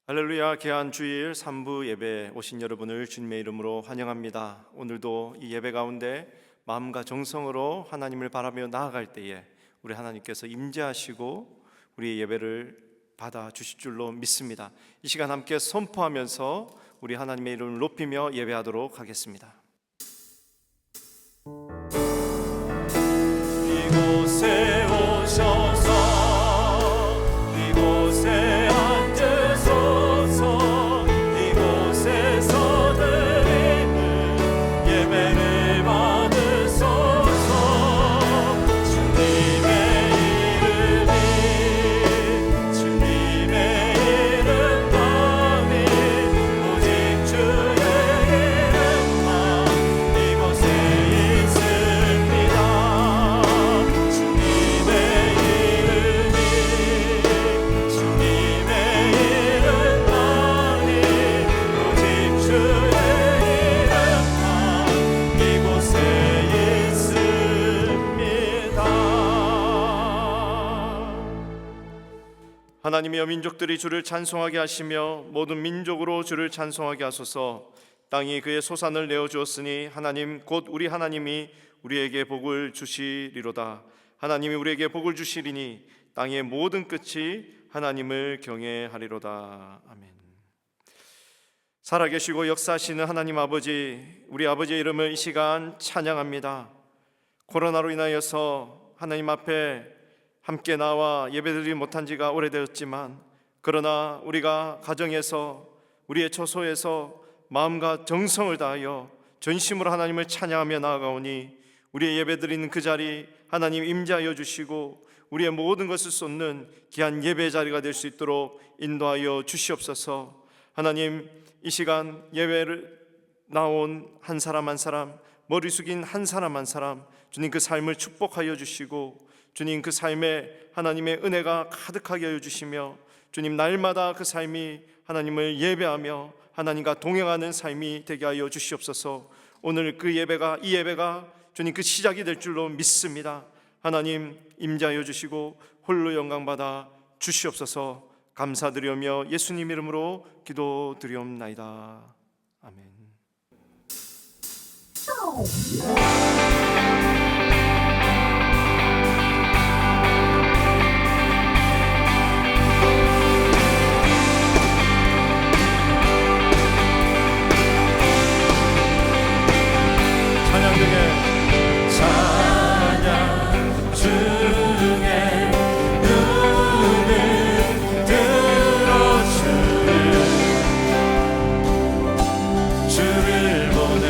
할렐루야. 귀한 주일 3부 예배 오신 여러분을 주님의 이름으로 환영합니다. 오늘도 이 예배 가운데 마음과 정성으로 하나님을 바라며 나아갈 때에 우리 하나님께서 임재하시고 우리의 예배를 받아 주실 줄로 믿습니다. 이 시간 함께 선포하면서 우리 하나님의 이름을 높이며 예배하도록 하겠습니다. 이곳에 오셔서 이곳에 앉으소서. 이곳에서 드리는 예배를 받으소서. 주님의 이름이 오직 주의 이름만 이곳에 있습니다. 주님의 이름이 오직 주의 이름만 이곳에 있습니다. 하나님이여, 민족들이 주를 찬송하게 하시며 모든 민족으로 주를 찬송하게 하소서. 땅이 그의 소산을 내어주었으니 하나님 곧 우리 하나님이 우리에게 복을 주시리로다. 하나님이 우리에게 복을 주시리니 땅의 모든 끝이 하나님을 경외하리로다. 아멘. 살아계시고 역사하시는 하나님 아버지, 우리 아버지의 이름을 이 시간 찬양합니다. 코로나로 인하여서 하나님 앞에 함께 나와 예배드리지 못한 지가 오래되었지만, 그러나 우리가 가정에서 우리의 처소에서 마음과 정성을 다하여 전심으로 하나님을 찬양하며 나아가오니 우리의 예배드리는 그 자리 하나님 임재하여 주시고 우리의 모든 것을 쏟는 귀한 예배 자리가 될 수 있도록 인도하여 주시옵소서. 하나님, 이 시간 예배를 나온 한 사람 한 사람, 머리 숙인 한 사람 한 사람, 주님 그 삶을 축복하여 주시고 주님 그 삶에 하나님의 은혜가 가득하게 하여 주시며 주님 날마다 그 삶이 하나님을 예배하며 하나님과 동행하는 삶이 되게 하여 주시옵소서. 오늘 그 예배가, 이 예배가 주님 그 시작이 될 줄로 믿습니다. 하나님 임재하여 주시고 홀로 영광받아 주시옵소서. 감사드리며 예수님 이름으로 기도드리옵나이다. 아멘. 찬양 중에 눈을 들어주는 주를 보내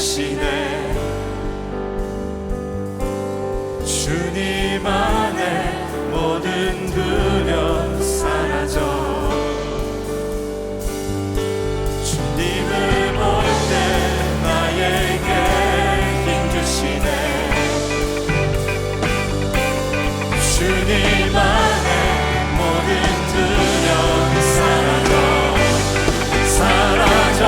주시네. 주님 안에 모든 두려움 사라져. 주님을 모를 때 나에게 힘 주시네. 주님 안에 모든 두려움 사라져. 사라져.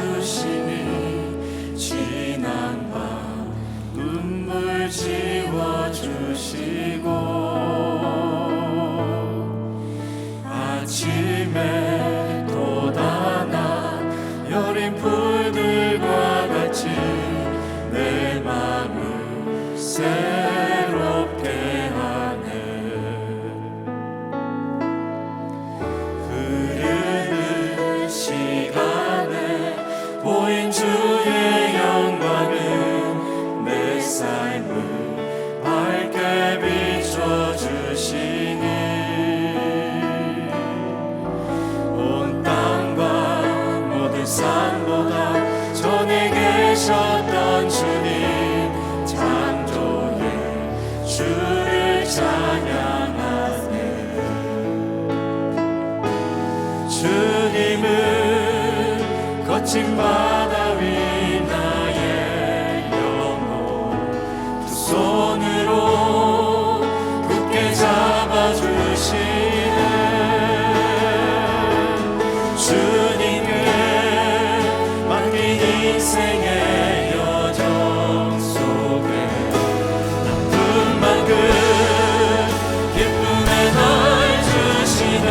알아주시니 지난 밤 눈물 지워주시고 아침에 돋아난 여린 풀들과 같이 내 맘을 새롭게 하네. 흐르는 시간에 보인 주의 영광은 내 삶을 밝게 비춰주시니 온 땅과 모든 산보다 전에 계셨던 주님 창조의 주를 찬양하네. 주님은 거친 바다 위 나의 영혼 두 손으로 굳게 잡아주시네. 주님께 맡긴 인생의 여정 속에 아픈 만큼 기쁨에 널 주시네.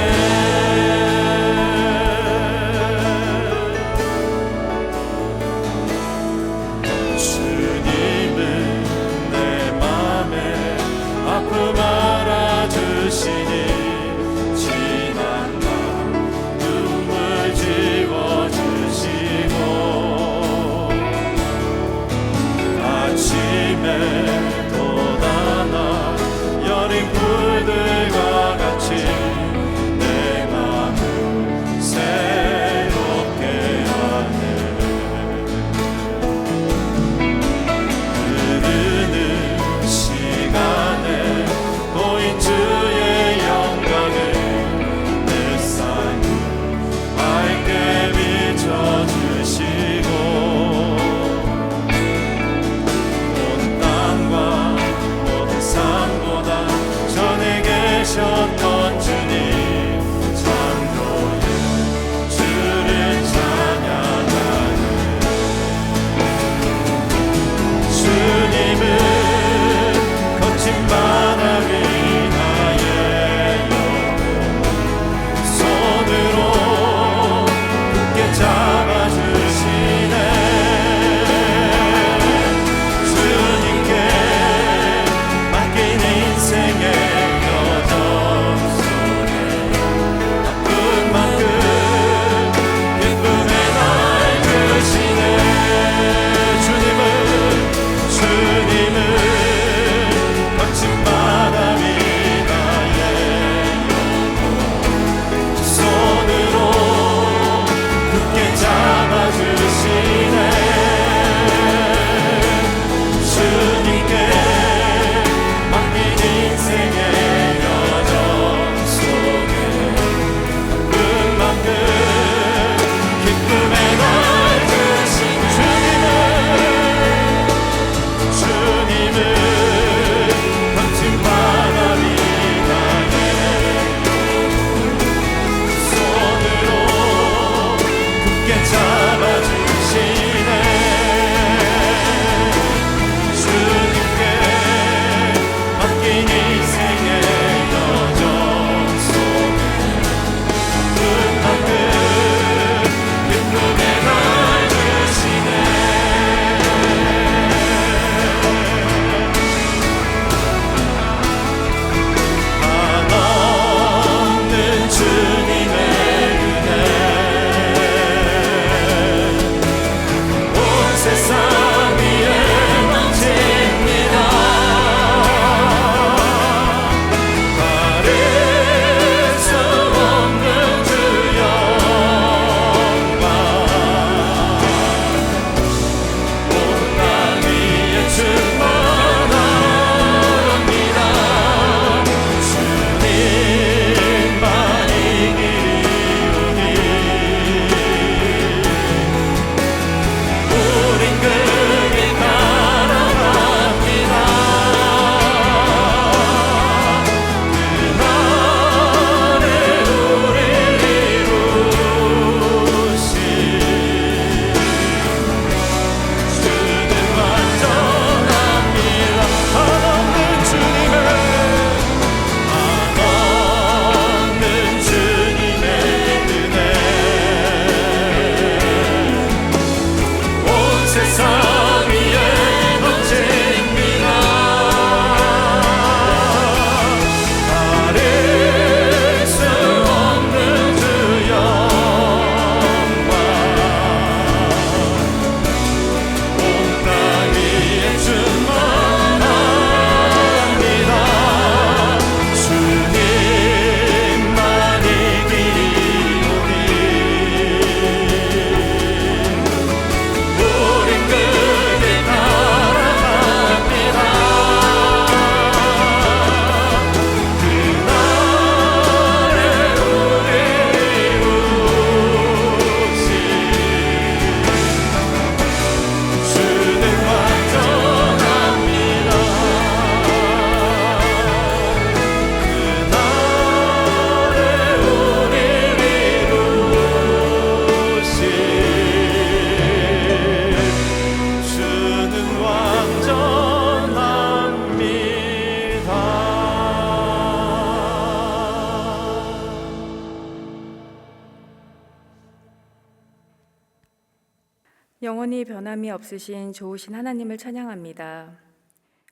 영원히 변함이 없으신 좋으신 하나님을 찬양합니다.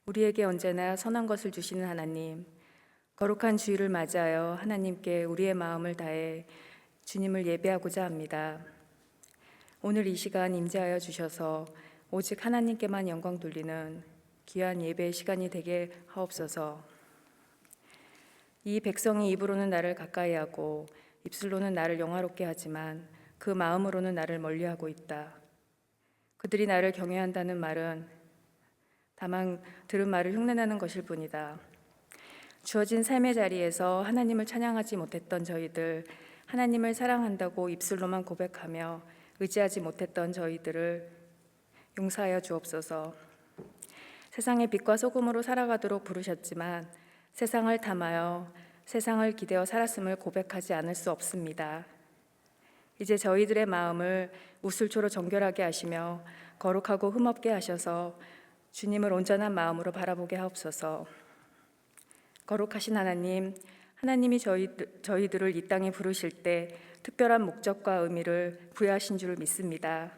우리에게 언제나 선한 것을 주시는 하나님, 거룩한 주일을 맞이하여 하나님께 우리의 마음을 다해 주님을 예배하고자 합니다. 오늘 이 시간 임재하여 주셔서 오직 하나님께만 영광 돌리는 귀한 예배의 시간이 되게 하옵소서. 이 백성이 입으로는 나를 가까이 하고 입술로는 나를 영화롭게 하지만 그 마음으로는 나를 멀리하고 있다. 그들이 나를 경외한다는 말은 다만 들은 말을 흉내내는 것일 뿐이다. 주어진 삶의 자리에서 하나님을 찬양하지 못했던 저희들, 하나님을 사랑한다고 입술로만 고백하며 의지하지 못했던 저희들을 용서하여 주옵소서. 세상의 빛과 소금으로 살아가도록 부르셨지만 세상을 탐하여 세상을 기대어 살았음을 고백하지 않을 수 없습니다. 이제 저희들의 마음을 우슬초로 정결하게 하시며 거룩하고 흠없게 하셔서 주님을 온전한 마음으로 바라보게 하옵소서. 거룩하신 하나님, 하나님이 저희들을 이 땅에 부르실 때 특별한 목적과 의미를 부여하신 줄 믿습니다.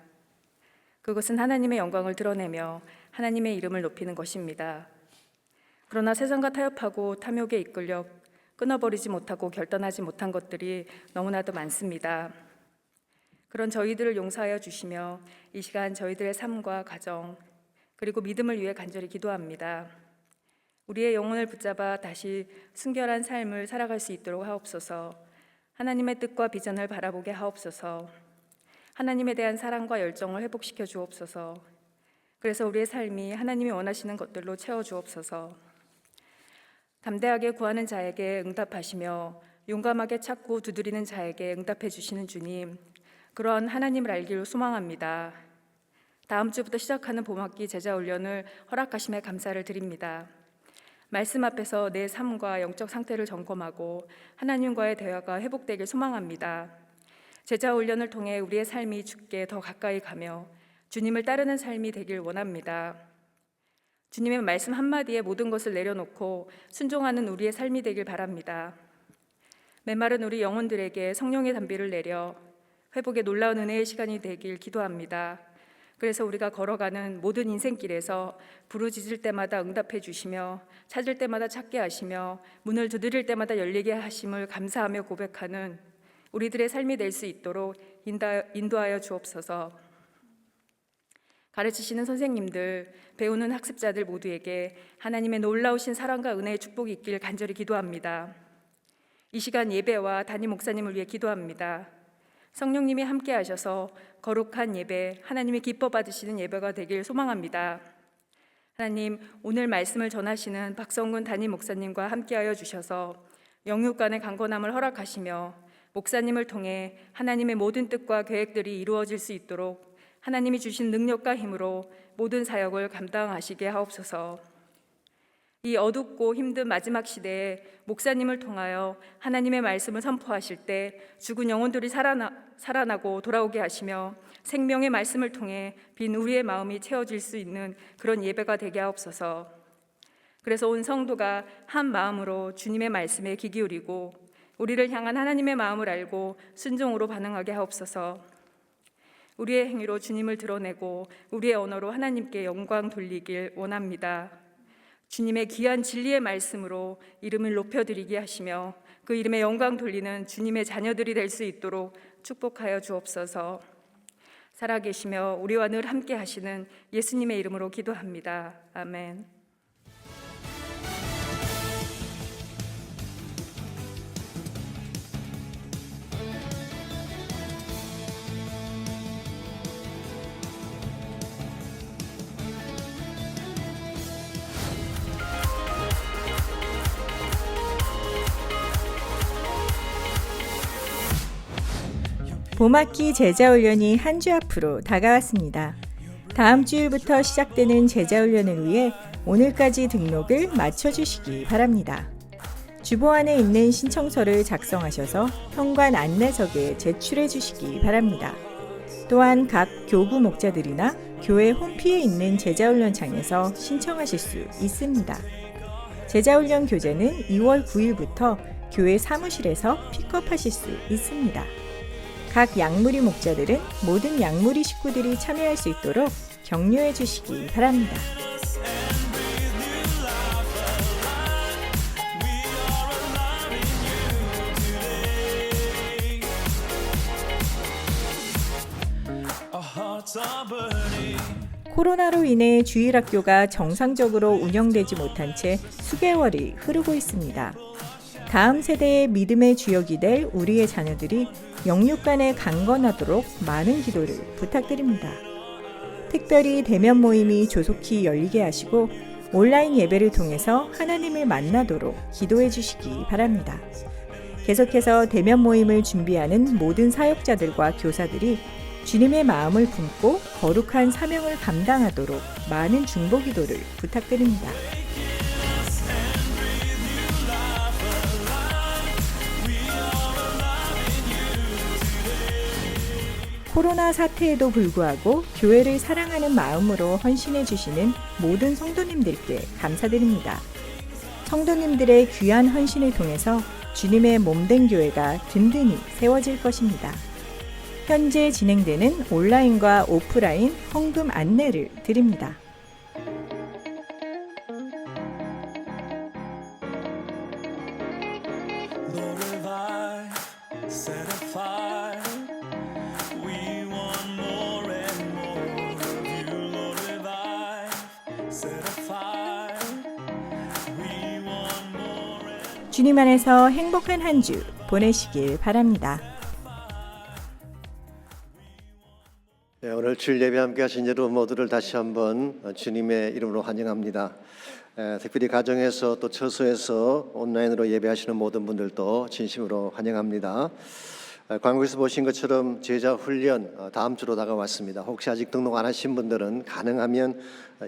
그것은 하나님의 영광을 드러내며 하나님의 이름을 높이는 것입니다. 그러나 세상과 타협하고 탐욕에 이끌려 끊어버리지 못하고 결단하지 못한 것들이 너무나도 많습니다. 그런 저희들을 용서하여 주시며 이 시간 저희들의 삶과 가정 그리고 믿음을 위해 간절히 기도합니다. 우리의 영혼을 붙잡아 다시 순결한 삶을 살아갈 수 있도록 하옵소서. 하나님의 뜻과 비전을 바라보게 하옵소서. 하나님에 대한 사랑과 열정을 회복시켜 주옵소서. 그래서 우리의 삶이 하나님이 원하시는 것들로 채워 주옵소서. 담대하게 구하는 자에게 응답하시며 용감하게 찾고 두드리는 자에게 응답해 주시는 주님, 그런 하나님을 알기를 소망합니다. 다음 주부터 시작하는 봄학기 제자훈련을 허락하심에 감사를 드립니다. 말씀 앞에서 내 삶과 영적 상태를 점검하고 하나님과의 대화가 회복되길 소망합니다. 제자훈련을 통해 우리의 삶이 주께 더 가까이 가며 주님을 따르는 삶이 되길 원합니다. 주님의 말씀 한마디에 모든 것을 내려놓고 순종하는 우리의 삶이 되길 바랍니다. 메마른 우리 영혼들에게 성령의 담비를 내려 회복의 놀라운 은혜의 시간이 되길 기도합니다. 그래서 우리가 걸어가는 모든 인생길에서 부르짖을 때마다 응답해 주시며 찾을 때마다 찾게 하시며 문을 두드릴 때마다 열리게 하심을 감사하며 고백하는 우리들의 삶이 될 수 있도록 인도하여 주옵소서. 가르치시는 선생님들, 배우는 학습자들 모두에게 하나님의 놀라우신 사랑과 은혜의 축복이 있길 간절히 기도합니다. 이 시간 예배와 담임 목사님을 위해 기도합니다. 성령님이 함께 하셔서 거룩한 예배, 하나님이 기뻐 받으시는 예배가 되길 소망합니다. 하나님, 오늘 말씀을 전하시는 박성군 담임 목사님과 함께하여 주셔서 영육 간의 강건함을 허락하시며 목사님을 통해 하나님의 모든 뜻과 계획들이 이루어질 수 있도록 하나님이 주신 능력과 힘으로 모든 사역을 감당하시게 하옵소서. 이 어둡고 힘든 마지막 시대에 목사님을 통하여 하나님의 말씀을 선포하실 때 죽은 영혼들이 살아나고 돌아오게 하시며 생명의 말씀을 통해 빈 우리의 마음이 채워질 수 있는 그런 예배가 되게 하옵소서. 그래서 온 성도가 한 마음으로 주님의 말씀에 귀 기울이고 우리를 향한 하나님의 마음을 알고 순종으로 반응하게 하옵소서. 우리의 행위로 주님을 드러내고 우리의 언어로 하나님께 영광 돌리길 원합니다. 주님의 귀한 진리의 말씀으로 이름을 높여드리게 하시며 그 이름에 영광 돌리는 주님의 자녀들이 될 수 있도록 축복하여 주옵소서. 살아계시며 우리와 늘 함께 하시는 예수님의 이름으로 기도합니다. 아멘. 봄학기 제자훈련이 한 주 앞으로 다가왔습니다. 다음 주일부터 시작되는 제자훈련을 위해 오늘까지 등록을 마쳐주시기 바랍니다. 주보안에 있는 신청서를 작성하셔서 현관 안내석에 제출해 주시기 바랍니다. 또한 각 교구 목자들이나 교회 홈피에 있는 제자훈련창에서 신청하실 수 있습니다. 제자훈련 교재는 2월 9일부터 교회 사무실에서 픽업하실 수 있습니다. 각 약물이 목자들은 모든 약물이 식구들이 참여할 수 있도록 격려해 주시기 바랍니다. 코로나로 인해 주일학교가 정상적으로 운영되지 못한 채 수개월이 흐르고 있습니다. 다음 세대의 믿음의 주역이 될 우리의 자녀들이 영육간에 강건하도록 많은 기도를 부탁드립니다. 특별히 대면 모임이 조속히 열리게 하시고 온라인 예배를 통해서 하나님을 만나도록 기도해 주시기 바랍니다. 계속해서 대면 모임을 준비하는 모든 사역자들과 교사들이 주님의 마음을 품고 거룩한 사명을 감당하도록 많은 중보 기도를 부탁드립니다. 코로나 사태에도 불구하고 교회를 사랑하는 마음으로 헌신해 주시는 모든 성도님들께 감사드립니다. 성도님들의 귀한 헌신을 통해서 주님의 몸된 교회가 든든히 세워질 것입니다. 현재 진행되는 온라인과 오프라인 헌금 안내를 드립니다. 주님 안에서 행복한 한 주 보내시길 바랍니다. 네, 오늘 주일 예배 함께 하신 여러분 모두를 다시 한번 주님의 이름으로 환영합니다. 특별히 가정에서 또 처소에서 온라인으로 예배하시는 모든 분들도 진심으로 환영합니다. 광고에서 보신 것처럼 제자 훈련 다음 주로 다가왔습니다. 혹시 아직 등록 안 하신 분들은 가능하면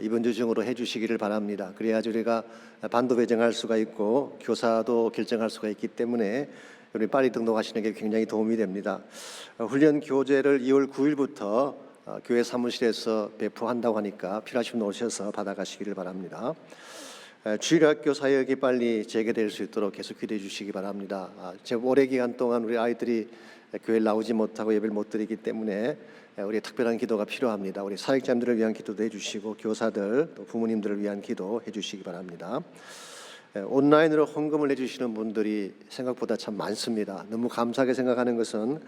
이번 주 중으로 해주시기를 바랍니다. 그래야 우리가 반도 배정할 수가 있고 교사도 결정할 수가 있기 때문에 우리 빨리 등록하시는 게 굉장히 도움이 됩니다. 훈련 교재를 2월 9일부터 교회 사무실에서 배포한다고 하니까 필요하신 분 오셔서 받아가시기를 바랍니다. 주일학교 사역이 빨리 재개될 수 있도록 계속 기도해 주시기 바랍니다. 제가 오래 기간 동안 우리 아이들이 교회에 나오지 못하고 예배를 못 드리기 때문에 우리 특별한 기도가 필요합니다. 우리 사역자님들을 위한 기도도 해주시고 교사들 또 부모님들을 위한 기도 해주시기 바랍니다. 온라인으로 헌금을 해주시는 분들이 생각보다 참 많습니다. 너무 감사하게 생각하는 것은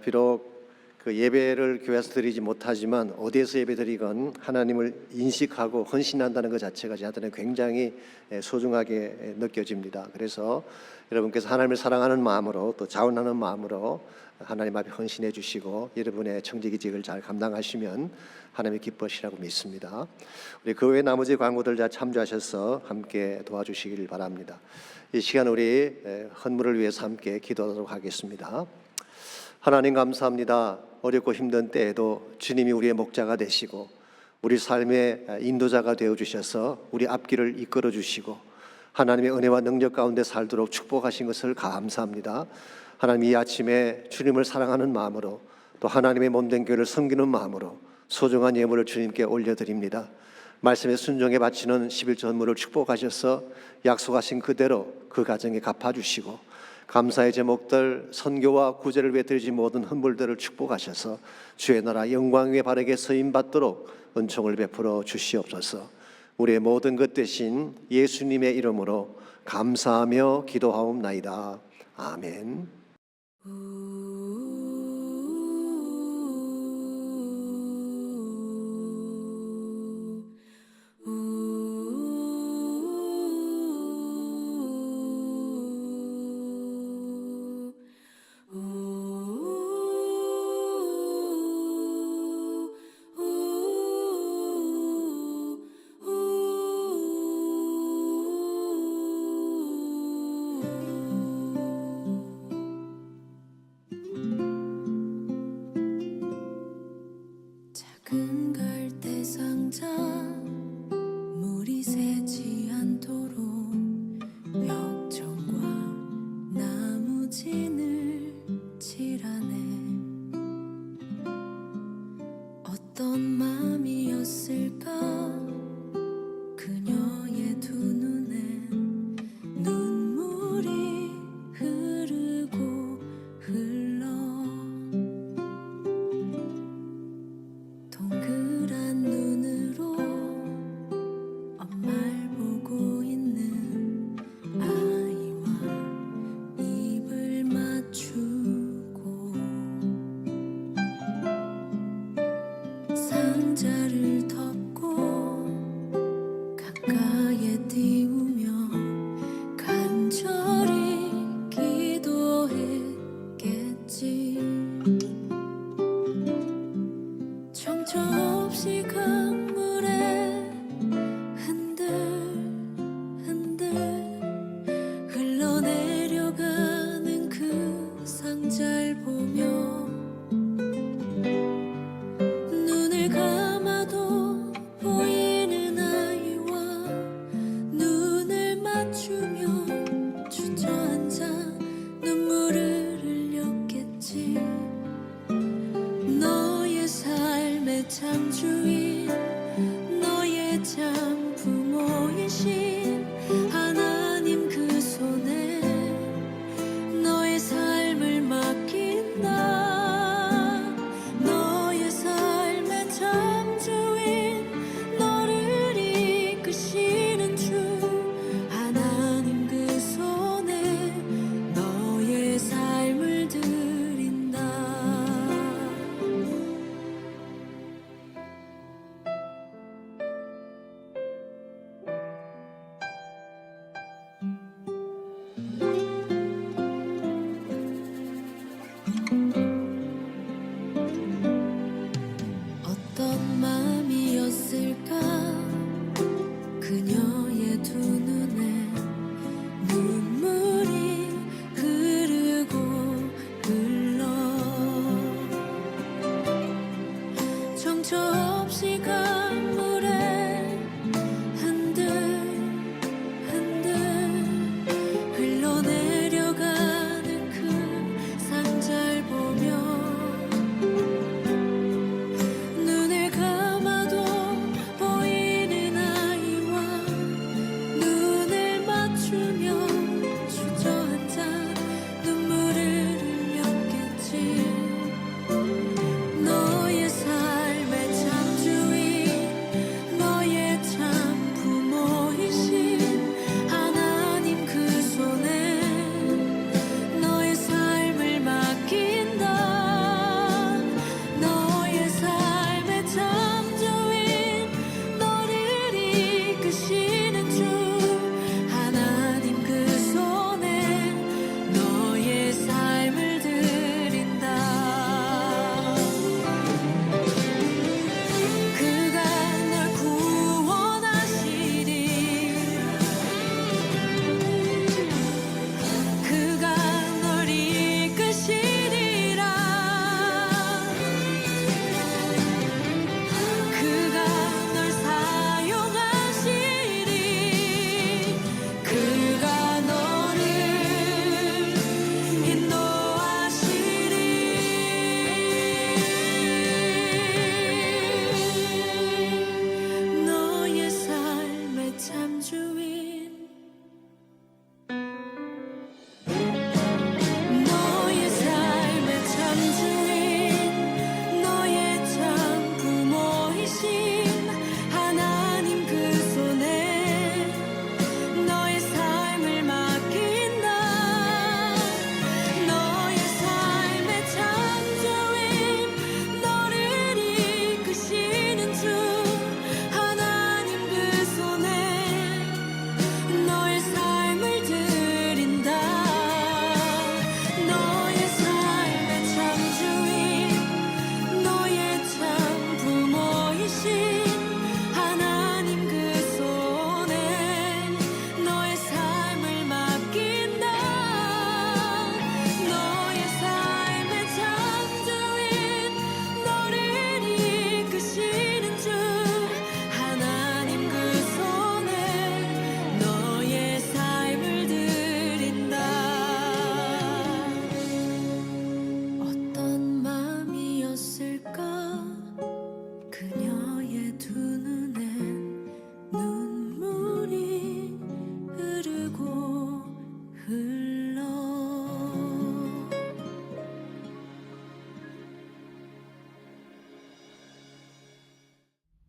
비록 그 예배를 교회에서 드리지 못하지만 어디에서 예배드리건 하나님을 인식하고 헌신한다는 것 자체가 저한테는 굉장히 소중하게 느껴집니다. 그래서 여러분께서 하나님을 사랑하는 마음으로 또 자원하는 마음으로 하나님 앞에 헌신해 주시고 여러분의 청지기직을 잘 감당하시면 하나님이 기뻐하시라고 믿습니다. 우리 그 외 나머지 광고들 다 참조하셔서 함께 도와주시길 바랍니다. 이 시간 우리 헌물을 위해서 함께 기도하도록 하겠습니다. 하나님 감사합니다. 어렵고 힘든 때에도 주님이 우리의 목자가 되시고 우리 삶의 인도자가 되어주셔서 우리 앞길을 이끌어 주시고 하나님의 은혜와 능력 가운데 살도록 축복하신 것을 감사합니다. 하나님 이 아침에 주님을 사랑하는 마음으로 또 하나님의 몸된 교회를 섬기는 마음으로 소중한 예물을 주님께 올려드립니다. 말씀에 순종해 바치는 11조 헌물을 축복하셔서 약속하신 그대로 그 가정에 갚아주시고 감사의 제목들 선교와 구제를 위해 드리지 모든 헌물들을 축복하셔서 주의 나라 영광 위에 바르게 서임받도록 은총을 베풀어 주시옵소서. 우리의 모든 것 대신 예수님의 이름으로 감사하며 기도하옵나이다. 아멘. 작은 갈대 상자 물이 새지 않도록 벽종과 나무진을 칠하네. 어떤 마음이었을까 그녀의 두 눈엔 눈물이 흐르고 흘러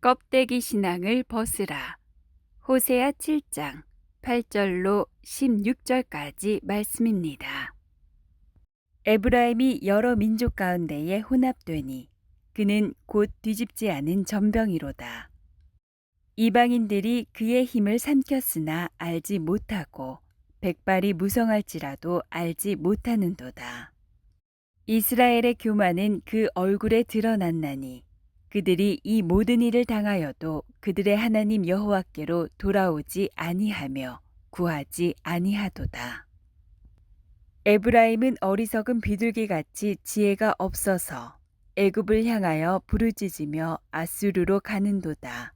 껍데기 신앙을 벗으라. 호세아 7장 8절로 16절까지 말씀입니다. 에브라임이 여러 민족 가운데에 혼합되니 그는 곧 뒤집지 않은 전병이로다. 이방인들이 그의 힘을 삼켰으나 알지 못하고 백발이 무성할지라도 알지 못하는도다. 이스라엘의 교만은 그 얼굴에 드러났나니 그들이 이 모든 일을 당하여도 그들의 하나님 여호와께로 돌아오지 아니하며 구하지 아니하도다. 에브라임은 어리석은 비둘기같이 지혜가 없어서 애굽을 향하여 부르짖으며 아수르로 가는도다.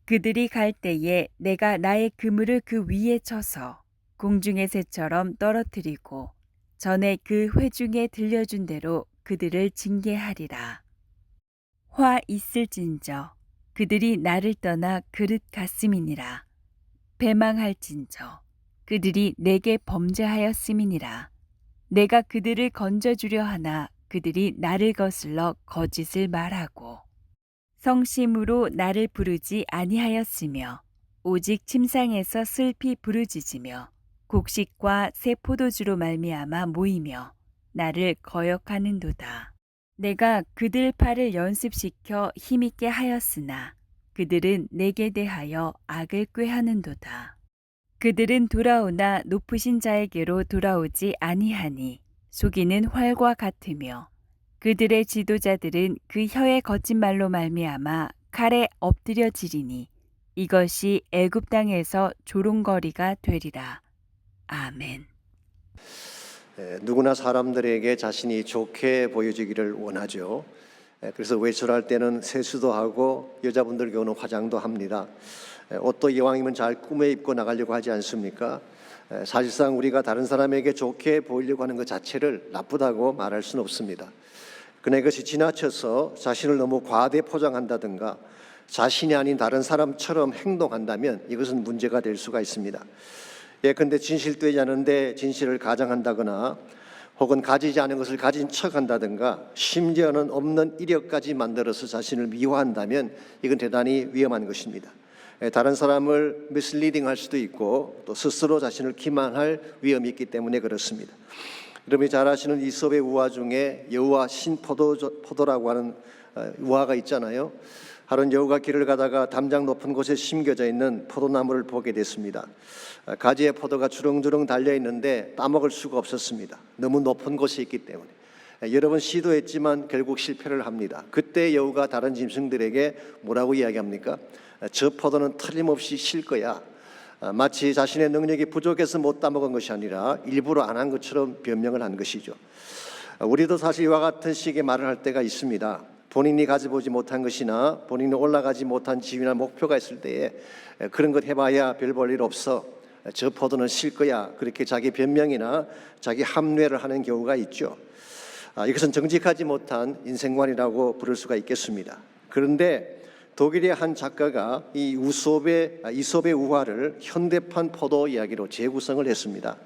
그들이 갈 때에 내가 나의 그물을 그 위에 쳐서 공중의 새처럼 떨어뜨리고 전에 그 회중에 들려준 대로 그들을 징계하리라. 화 있을진저 그들이 나를 떠나 그릇 같음이니라. 배망할진저 그들이 내게 범죄하였음이니라. 내가 그들을 건져주려 하나 그들이 나를 거슬러 거짓을 말하고 성심으로 나를 부르지 아니하였으며 오직 침상에서 슬피 부르짖으며 곡식과 새 포도주로 말미암아 모이며 나를 거역하는도다. 내가 그들 팔을 연습시켜 힘있게 하였으나 그들은 내게 대하여 악을 꾀하는도다. 그들은 돌아오나 높으신 자에게로 돌아오지 아니하니 속이는 활과 같으며 그들의 지도자들은 그 혀의 거친 말로 말미암아 칼에 엎드려지리니 이것이 애굽 땅에서 조롱거리가 되리라. 아멘. 누구나 사람들에게 자신이 좋게 보여지기를 원하죠. 그래서 외출할 때는 세수도 하고 여자분들 경우는 화장도 합니다. 옷도 이왕이면 잘 꾸며 입고 나가려고 하지 않습니까? 사실상 우리가 다른 사람에게 좋게 보이려고 하는 것 자체를 나쁘다고 말할 수는 없습니다. 그러나 이것이 지나쳐서 자신을 너무 과대 포장한다든가 자신이 아닌 다른 사람처럼 행동한다면 이것은 문제가 될 수가 있습니다. 예컨대 진실되지 않은데 진실을 가장한다거나 혹은 가지지 않은 것을 가진 척한다든가 심지어는 없는 이력까지 만들어서 자신을 미화한다면 이건 대단히 위험한 것입니다. 다른 사람을 미슬리딩할 수도 있고 또 스스로 자신을 기만할 위험이 있기 때문에 그렇습니다. 여러분이 잘 아시는 이솝의 우화 중에 여우와 신포도라고 하는 우화가 있잖아요. 하루는 여우가 길을 가다가 담장 높은 곳에 심겨져 있는 포도나무를 보게 됐습니다. 가지에 포도가 주렁주렁 달려 있는데 따먹을 수가 없었습니다. 너무 높은 곳에 있기 때문에. 여러 번 시도했지만 결국 실패를 합니다. 그때 여우가 다른 짐승들에게 뭐라고 이야기합니까? 저 포도는 틀림없이 실 거야. 마치 자신의 능력이 부족해서 못 따먹은 것이 아니라 일부러 안 한 것처럼 변명을 한 것이죠. 우리도 사실 이와 같은 식의 말을 할 때가 있습니다. 본인이 가져보지 못한 것이나 본인이 올라가지 못한 지위나 목표가 있을 때에 그런 것 해봐야 별 볼 일 없어. 저 포도는 실 거야. 그렇게 자기 변명이나 자기 합리화를 하는 경우가 있죠. 이것은 정직하지 못한 인생관이라고 부를 수가 있겠습니다. 그런데 독일의 한 작가가 이 이솝의 우화를 현대판 포도 이야기로 재구성을 했습니다.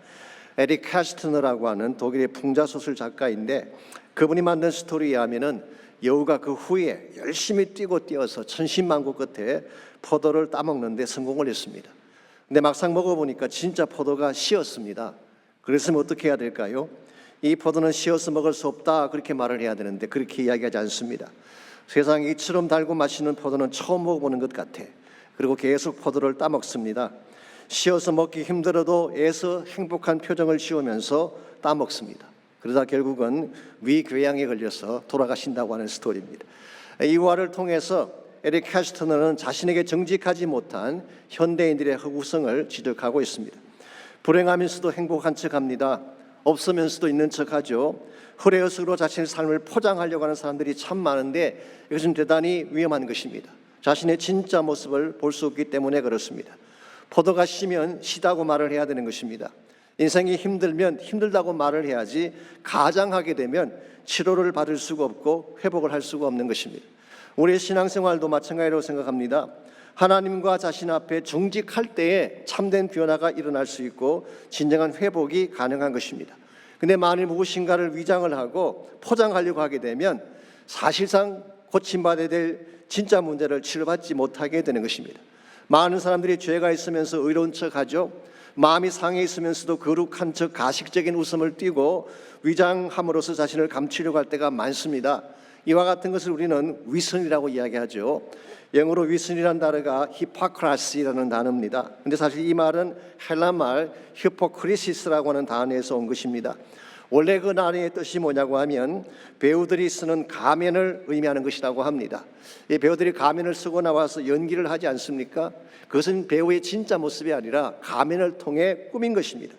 에릭 캐스트너라고 하는 독일의 풍자소설 작가인데 그분이 만든 스토리에 하면은 여우가 그 후에 열심히 뛰어서 천신만고 끝에 포도를 따먹는 데 성공을 했습니다. 근데 막상 먹어보니까 진짜 포도가 시었습니다. 그랬으면 어떻게 해야 될까요? 이 포도는 시어서 먹을 수 없다 그렇게 말을 해야 되는데 그렇게 이야기하지 않습니다. 세상에 이처럼 달고 맛있는 포도는 처음 먹어보는 것 같아. 그리고 계속 포도를 따먹습니다. 시어서 먹기 힘들어도 애써 행복한 표정을 지으면서 따먹습니다. 그러다 결국은 위궤양에 걸려서 돌아가신다고 하는 스토리입니다. 이 우화를 통해서 에릭 캐스터너는 자신에게 정직하지 못한 현대인들의 허구성을 지적하고 있습니다. 불행하면서도 행복한 척합니다. 없으면서도 있는 척하죠. 허례허술로 자신의 삶을 포장하려고 하는 사람들이 참 많은데 이것은 대단히 위험한 것입니다. 자신의 진짜 모습을 볼 수 없기 때문에 그렇습니다. 포도가 시면 시다고 말을 해야 되는 것입니다. 인생이 힘들면 힘들다고 말을 해야지 가장하게 되면 치료를 받을 수가 없고 회복을 할 수가 없는 것입니다. 우리의 신앙생활도 마찬가지라고 생각합니다. 하나님과 자신 앞에 정직할 때에 참된 변화가 일어날 수 있고 진정한 회복이 가능한 것입니다. 근데 만일 무엇인가를 위장을 하고 포장하려고 하게 되면 사실상 고침받아야 될 진짜 문제를 치료받지 못하게 되는 것입니다. 많은 사람들이 죄가 있으면서 의로운 척하죠. 마음이 상해 있으면서도 거룩한 척 가식적인 웃음을 띠고 위장함으로써 자신을 감추려고 할 때가 많습니다. 이와 같은 것을 우리는 위선이라고 이야기하죠. 영어로 위선이라는 단어가 히포크라시라는 단어입니다. 근데 사실 이 말은 헬라말 히포크리시스라고 하는 단어에서 온 것입니다. 원래 그 단어의 뜻이 뭐냐고 하면 배우들이 쓰는 가면을 의미하는 것이라고 합니다. 이 배우들이 가면을 쓰고 나와서 연기를 하지 않습니까? 그것은 배우의 진짜 모습이 아니라 가면을 통해 꾸민 것입니다.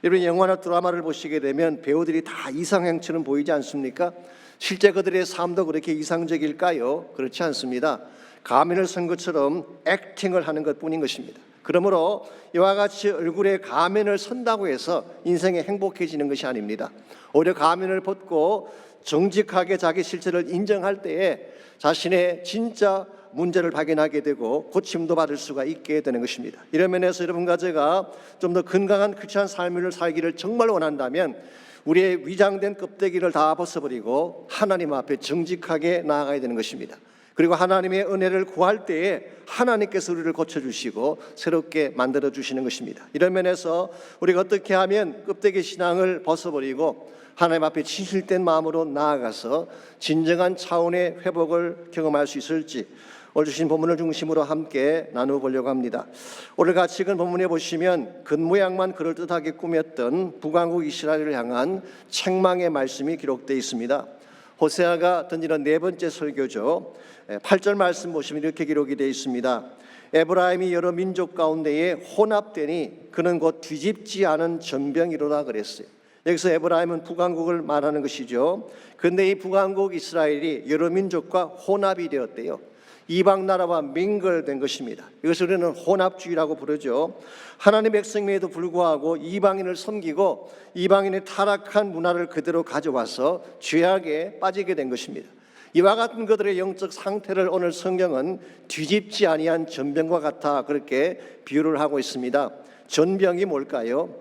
여러분 영화나 드라마를 보시게 되면 배우들이 다 이상형처럼 보이지 않습니까? 실제 그들의 삶도 그렇게 이상적일까요? 그렇지 않습니다. 가면을 쓴 것처럼 액팅을 하는 것뿐인 것입니다. 그러므로 이와 같이 얼굴에 가면을 선다고 해서 인생이 행복해지는 것이 아닙니다. 오히려 가면을 벗고 정직하게 자기 실체를 인정할 때에 자신의 진짜 문제를 발견하게 되고 고침도 받을 수가 있게 되는 것입니다. 이런 면에서 여러분과 제가 좀 더 건강한 크리스찬 삶을 살기를 정말 원한다면 우리의 위장된 껍데기를 다 벗어버리고 하나님 앞에 정직하게 나아가야 되는 것입니다. 그리고 하나님의 은혜를 구할 때에 하나님께서 우리를 고쳐주시고 새롭게 만들어주시는 것입니다. 이런 면에서 우리가 어떻게 하면 껍데기 신앙을 벗어버리고 하나님 앞에 진실된 마음으로 나아가서 진정한 차원의 회복을 경험할 수 있을지 오늘 주신 본문을 중심으로 함께 나누어보려고 합니다. 오늘 같이 읽은 본문에 보시면 겉모양만 그럴듯하게 꾸몄던 북왕국 이스라엘을 향한 책망의 말씀이 기록되어 있습니다. 호세아가 던지는 네 번째 설교죠. 8절 말씀 보시면 이렇게 기록이 되어 있습니다. 에브라임이 여러 민족 가운데에 혼합되니 그는 곧 뒤집지 않은 전병이로다 그랬어요. 여기서 에브라임은 북왕국을 말하는 것이죠. 그런데 이 북왕국 이스라엘이 여러 민족과 혼합이 되었대요. 이방 나라와 민글된 것입니다. 이것을 우리는 혼합주의라고 부르죠. 하나님 백성임에도 불구하고 이방인을 섬기고 이방인의 타락한 문화를 그대로 가져와서 죄악에 빠지게 된 것입니다. 이와 같은 그들의 영적 상태를 오늘 성경은 뒤집지 아니한 전병과 같아 그렇게 비유를 하고 있습니다. 전병이 뭘까요?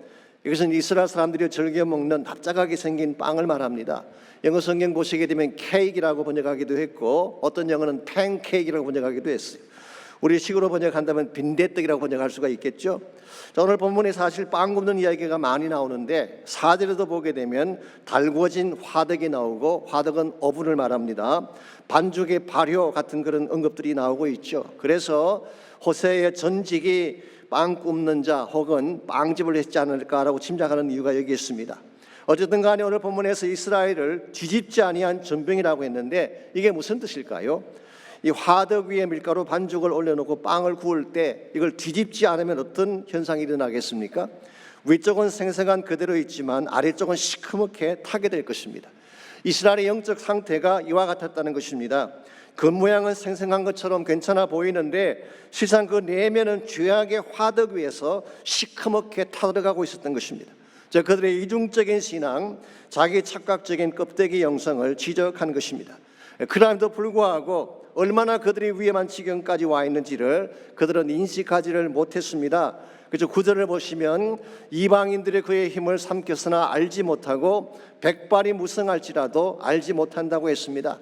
이것은 이스라엘 사람들이 즐겨 먹는 납작하게 생긴 빵을 말합니다. 영어 성경 보시게 되면 케이크라고 번역하기도 했고 어떤 영어는 팬케이크라고 번역하기도 했어요. 우리 식으로 번역한다면 빈대떡이라고 번역할 수가 있겠죠. 자, 오늘 본문에 사실 빵 굽는 이야기가 많이 나오는데 4절에도 보게 되면 달구어진 화덕이 나오고 화덕은 오븐을 말합니다. 반죽의 발효 같은 그런 언급들이 나오고 있죠. 그래서 호세의 전직이 빵 굽는 자 혹은 빵집을 했지 않을까라고 짐작하는 이유가 여기 있습니다. 어쨌든 간에 오늘 본문에서 이스라엘을 뒤집지 아니한 전병이라고 했는데 이게 무슨 뜻일까요? 이 화덕 위에 밀가루 반죽을 올려놓고 빵을 구울 때 이걸 뒤집지 않으면 어떤 현상이 일어나겠습니까? 위쪽은 생생한 그대로 있지만 아래쪽은 시커멓게 타게 될 것입니다. 이스라엘의 영적 상태가 이와 같았다는 것입니다. 겉모양은 생생한 것처럼 괜찮아 보이는데 실상 그 내면은 죄악의 화덕 위에서 시커멓게 타들어가고 있었던 것입니다. 그들의 이중적인 신앙, 자기 착각적인 껍데기 영성을 지적한 것입니다. 그럼에도 불구하고 얼마나 그들이 위험한 지경까지 와 있는지를 그들은 인식하지를 못했습니다. 그래서 9절을 보시면 이방인들의 그의 힘을 삼켰으나 알지 못하고 백발이 무성할지라도 알지 못한다고 했습니다.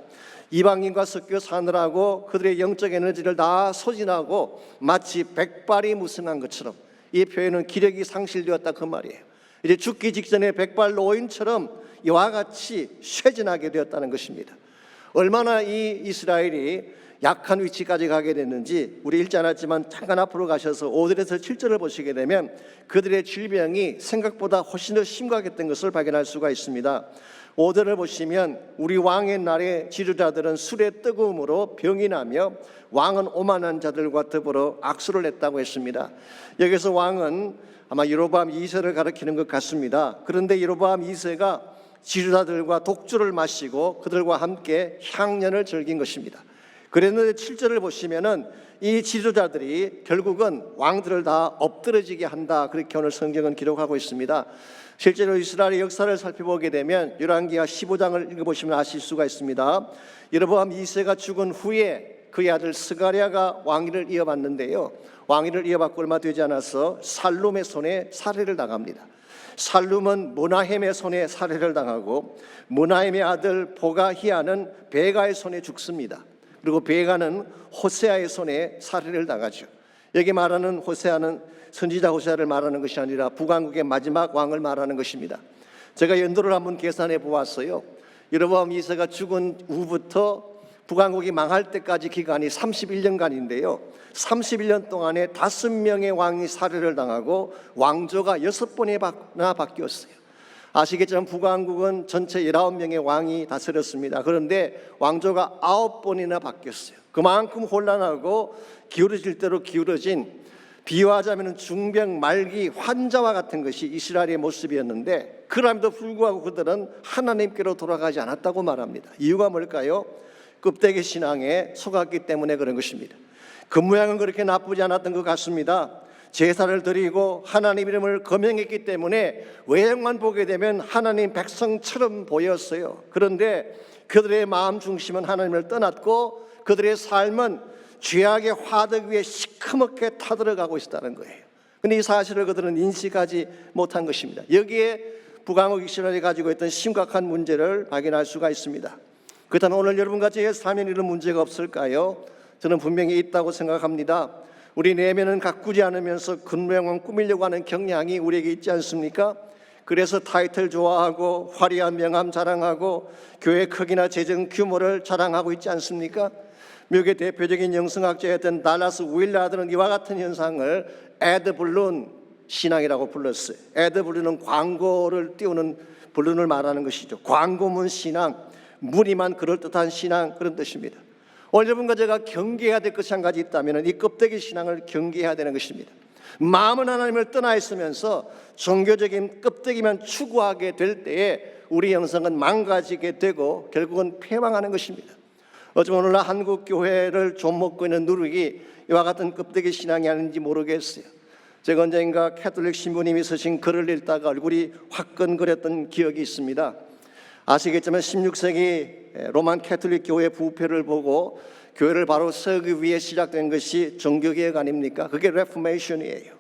이방인과 섞여 사느라고 그들의 영적 에너지를 다 소진하고 마치 백발이 무성한 것처럼 이 표현은 기력이 상실되었다 그 말이에요. 이제 죽기 직전에 백발 노인처럼 이와 같이 쇠진하게 되었다는 것입니다. 얼마나 이 이스라엘이 약한 위치까지 가게 됐는지 우리 읽지 않았지만 잠깐 앞으로 가셔서 5절에서 7절을 보시게 되면 그들의 질병이 생각보다 훨씬 더 심각했던 것을 발견할 수가 있습니다. 5절을 보시면 우리 왕의 날에 지도자들은 술의 뜨거움으로 병이 나며 왕은 오만한 자들과 더불어 악수를 했다고 했습니다. 여기서 왕은 아마 여로보암 2세를 가리키는 것 같습니다. 그런데 여로보암 2세가 지도자들과 독주를 마시고 그들과 함께 향년을 즐긴 것입니다. 그랬는데 7절을 보시면은 이 지도자들이 결국은 왕들을 다 엎드러지게 한다 그렇게 오늘 성경은 기록하고 있습니다. 실제로 이스라엘의 역사를 살펴보게 되면 열왕기하 15장을 읽어보시면 아실 수가 있습니다. 여로보암 2세가 죽은 후에 그의 아들 스가랴가 왕위를 이어받는데요. 왕위를 이어받고 얼마 되지 않아서 살룸의 손에 살해를 당합니다. 살룸은 므나헴의 손에 살해를 당하고 므나헴의 아들 보가히야는 베가의 손에 죽습니다. 그리고 베가는 호세아의 손에 살해를 당하죠. 여기 말하는 호세아는 선지자 호세아를 말하는 것이 아니라 북왕국의 마지막 왕을 말하는 것입니다. 제가 연도를 한번 계산해 보았어요. 여로보암 2세가 죽은 후부터 북왕국이 망할 때까지 기간이 31년간인데요. 31년 동안에 5명의 왕이 살해를 당하고 왕조가 6번이나 바뀌었어요. 아시겠지만 북왕국은 전체 19명의 왕이 다스렸습니다. 그런데 왕조가 9번이나 바뀌었어요. 그만큼 혼란하고 기울어질 대로 기울어진, 비유하자면 중병, 말기, 환자와 같은 것이 이스라엘의 모습이었는데, 그럼에도 불구하고 그들은 하나님께로 돌아가지 않았다고 말합니다. 이유가 뭘까요? 껍데기 신앙에 속았기 때문에 그런 것입니다. 그 모양은 그렇게 나쁘지 않았던 것 같습니다. 제사를 드리고 하나님 이름을 거명했기 때문에 외형만 보게 되면 하나님 백성처럼 보였어요. 그런데 그들의 마음 중심은 하나님을 떠났고 그들의 삶은 죄악의 화덕 위에 시커멓게 타들어가고 있었다는 거예요. 그런데 이 사실을 그들은 인식하지 못한 것입니다. 여기에 북왕국 이스라엘이 가지고 있던 심각한 문제를 발견할 수가 있습니다. 그렇다면 오늘 여러분과 제 삶에 이런 문제가 없을까요? 저는 분명히 있다고 생각합니다. 우리 내면은 가꾸지 않으면서 근모양만 꾸미려고 하는 경향이 우리에게 있지 않습니까? 그래서 타이틀 좋아하고 화려한 명함 자랑하고 교회 크기나 재정 규모를 자랑하고 있지 않습니까? 미국의 대표적인 영성학자였던 달라스 윌라드는 이와 같은 현상을 애드블룬 신앙이라고 불렀어요. 애드블룬은 광고를 띄우는 블룬을 말하는 것이죠. 광고문 신앙, 무늬만 그럴듯한 신앙, 그런 뜻입니다. 오늘 여러분과 제가 경계해야 될 것이 한 가지 있다면 이 껍데기 신앙을 경계해야 되는 것입니다. 마음은 하나님을 떠나 있으면서 종교적인 껍데기만 추구하게 될 때에 우리 영성은 망가지게 되고 결국은 패망하는 것입니다. 어쩌면 오늘날 한국 교회를 좀먹고 있는 누룩이 이와 같은 껍데기 신앙이 아닌지 모르겠어요. 제가 언젠가 캐톨릭 신부님이 쓰신 글을 읽다가 얼굴이 화끈거렸던 기억이 있습니다. 아시겠지만 16세기 로만 캐톨릭 교회 부패를 보고 교회를 바로 세우기 위해 시작된 것이 종교개혁 아닙니까? 그게 레포메이션이에요.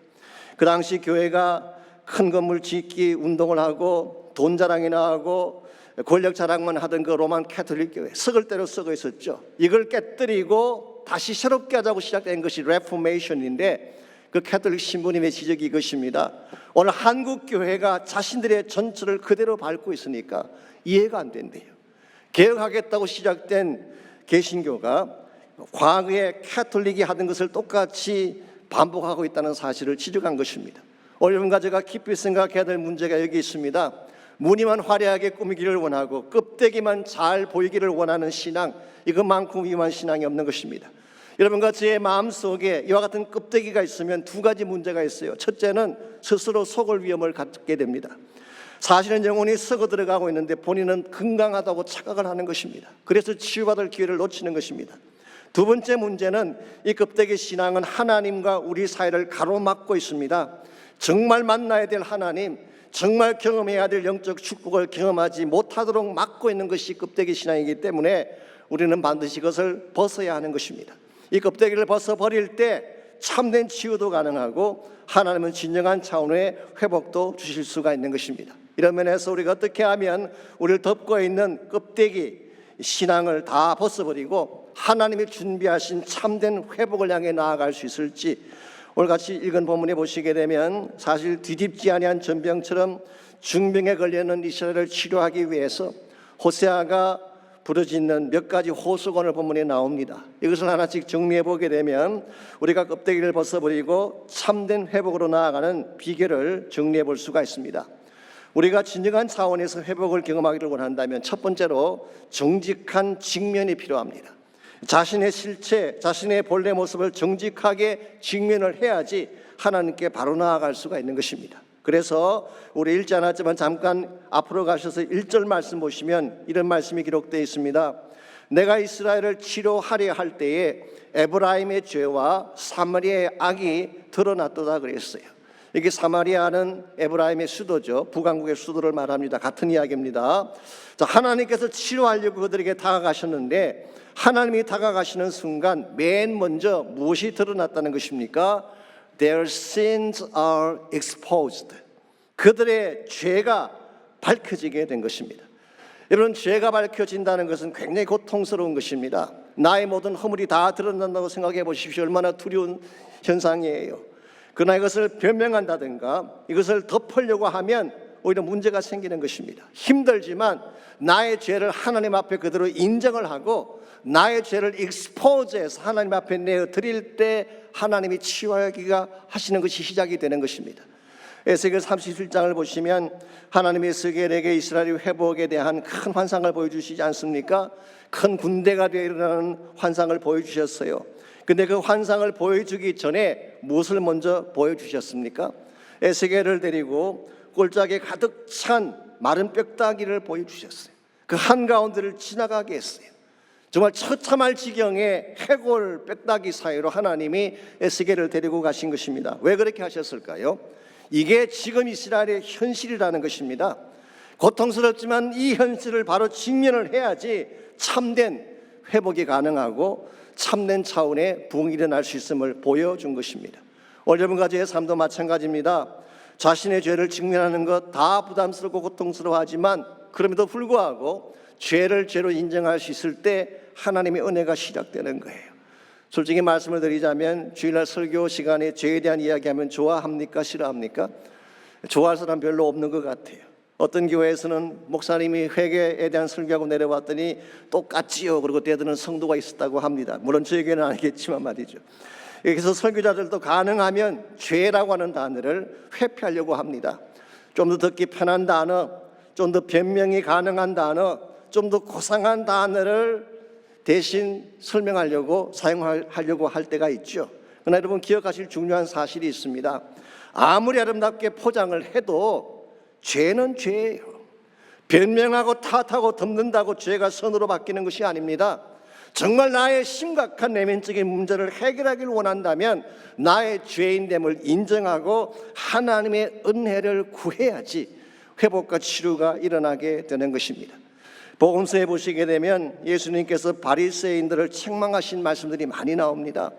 그 당시 교회가 큰 건물 짓기 운동을 하고 돈 자랑이나 하고 권력 자랑만 하던 그 로만 캐톨릭 교회, 썩을 대로 썩어 있었죠. 이걸 깨뜨리고 다시 새롭게 하자고 시작된 것이 레포메이션인데, 그 캐톨릭 신부님의 지적이 이것입니다. 오늘 한국 교회가 자신들의 전철을 그대로 밟고 있으니까 이해가 안 된대요. 개혁하겠다고 시작된 개신교가 과거에 캐톨릭이 하던 것을 똑같이 반복하고 있다는 사실을 지적한 것입니다. 오늘 여러분과 제가 깊이 생각해야 될 문제가 여기 있습니다. 무늬만 화려하게 꾸미기를 원하고 껍데기만 잘 보이기를 원하는 신앙, 이것만큼 위험한 신앙이 없는 것입니다. 여러분과 제 마음속에 이와 같은 껍데기가 있으면 두 가지 문제가 있어요. 첫째는 스스로 속을 위험을 갖게 됩니다. 사실은 영혼이 썩어 들어가고 있는데 본인은 건강하다고 착각을 하는 것입니다. 그래서 치유받을 기회를 놓치는 것입니다. 두 번째 문제는 이 껍데기 신앙은 하나님과 우리 사이를 가로막고 있습니다. 정말 만나야 될 하나님, 정말 경험해야 될 영적 축복을 경험하지 못하도록 막고 있는 것이 껍데기 신앙이기 때문에 우리는 반드시 그것을 벗어야 하는 것입니다. 이 껍데기를 벗어버릴 때 참된 치유도 가능하고 하나님은 진정한 차원의 회복도 주실 수가 있는 것입니다. 이런 면에서 우리가 어떻게 하면 우리를 덮고 있는 껍데기 신앙을 다 벗어버리고 하나님이 준비하신 참된 회복을 향해 나아갈 수 있을지, 오늘 같이 읽은 본문에 보시게 되면 사실 뒤집지 아니한 전병처럼 중병에 걸려있는 이스라엘을 치료하기 위해서 호세아가 부르짖는 몇 가지 호소건을 본문에 나옵니다. 이것을 하나씩 정리해 보게 되면 우리가 껍데기를 벗어버리고 참된 회복으로 나아가는 비결을 정리해 볼 수가 있습니다. 우리가 진정한 차원에서 회복을 경험하기를 원한다면 첫 번째로 정직한 직면이 필요합니다. 자신의 실체, 자신의 본래 모습을 정직하게 직면을 해야지 하나님께 바로 나아갈 수가 있는 것입니다. 그래서 우리 읽지 않았지만 잠깐 앞으로 가셔서 1절 말씀 보시면 이런 말씀이 기록되어 있습니다. 내가 이스라엘을 치료하려 할 때에 에브라임의 죄와 사마리아의 악이 드러났도다 그랬어요. 이게 사마리아는 에브라임의 수도죠. 북왕국의 수도를 말합니다. 같은 이야기입니다. 자, 하나님께서 치료하려고 그들에게 다가가셨는데 하나님이 다가가시는 순간 맨 먼저 무엇이 드러났다는 것입니까? Their sins are exposed. 그들의 죄가 밝혀지게 된 것입니다. 여러분, 죄가 밝혀진다는 것은 굉장히 고통스러운 것입니다. 나의 모든 허물이 다 드러난다고 생각해 보십시오. 얼마나 두려운 현상이에요. 그러나 이것을 변명한다든가 이것을 덮으려고 하면 오히려 문제가 생기는 것입니다. 힘들지만 나의 죄를 하나님 앞에 그대로 인정을 하고 나의 죄를 익스포즈해서 하나님 앞에 내어드릴 때 하나님이 치유하기가 하시는 것이 시작이 되는 것입니다. 에스겔 37장을 보시면 하나님이 에스겔에게 이스라엘 회복에 대한 큰 환상을 보여주시지 않습니까? 큰 군대가 되어 일어나는 환상을 보여주셨어요. 근데 그 환상을 보여주기 전에 무엇을 먼저 보여주셨습니까? 에스겔을 데리고 골짜기에 가득 찬 마른 뼈다귀를 보여주셨어요. 그 한가운데를 지나가게 했어요. 정말 처참할 지경의 해골 뼈다귀 사이로 하나님이 에스겔을 데리고 가신 것입니다. 왜 그렇게 하셨을까요? 이게 지금 이스라엘의 현실이라는 것입니다. 고통스럽지만 이 현실을 바로 직면을 해야지 참된 회복이 가능하고 참된 차원의 부흥이 일어날 수 있음을 보여준 것입니다. 오늘 여러분 가지의 삶도 마찬가지입니다. 자신의 죄를 직면하는 것 다 부담스럽고 고통스러워하지만 그럼에도 불구하고 죄를 죄로 인정할 수 있을 때 하나님의 은혜가 시작되는 거예요. 솔직히 말씀을 드리자면 주일날 설교 시간에 죄에 대한 이야기하면 좋아합니까? 싫어합니까? 좋아할 사람 별로 없는 것 같아요. 어떤 교회에서는 목사님이 회개에 대한 설교하고 내려왔더니 똑같지요. 그리고 때드는 성도가 있었다고 합니다. 물론 저희 교회는 아니겠지만 말이죠. 여기서 설교자들도 가능하면 죄라고 하는 단어를 회피하려고 합니다. 좀 더 듣기 편한 단어, 좀 더 변명이 가능한 단어, 좀 더 고상한 단어를 대신 설명하려고 사용하려고 할 때가 있죠. 그러나 여러분 기억하실 중요한 사실이 있습니다. 아무리 아름답게 포장을 해도 죄는 죄예요. 변명하고 탓하고 덮는다고 죄가 선으로 바뀌는 것이 아닙니다. 정말 나의 심각한 내면적인 문제를 해결하기를 원한다면 나의 죄인됨을 인정하고 하나님의 은혜를 구해야지 회복과 치료가 일어나게 되는 것입니다. 복음서에 보시게 되면 예수님께서 바리새인들을 책망하신 말씀들이 많이 나옵니다.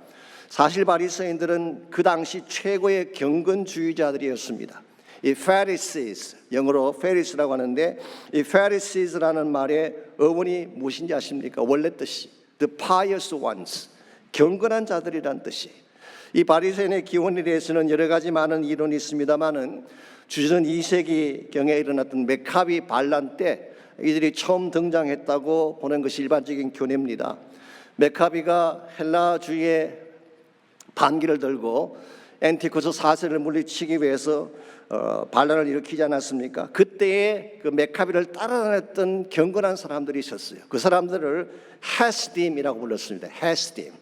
사실 바리새인들은 그 당시 최고의 경건주의자들이었습니다. 이 Pharisees, 영어로 Pharisees라고 하는데 이 Pharisees라는 말의 어원이 무엇인지 아십니까? 원래 뜻이 The pious ones, 경건한 자들이란 뜻이. 이 바리새인의 기원에 대해서는 여러 가지 많은 이론이 있습니다만은 주전 2세기경에 일어났던 메카비 반란 때 이들이 처음 등장했다고 보는 것이 일반적인 교례입니다. 메카비가 헬라주의의 반기를 들고 엔티코스 4세를 물리치기 위해서 반란을 일으키지 않았습니까? 그때에 그 메카비를 따라다녔던 경건한 사람들이 있었어요. 그 사람들을 하스딤이라고 불렀습니다. 하스딤.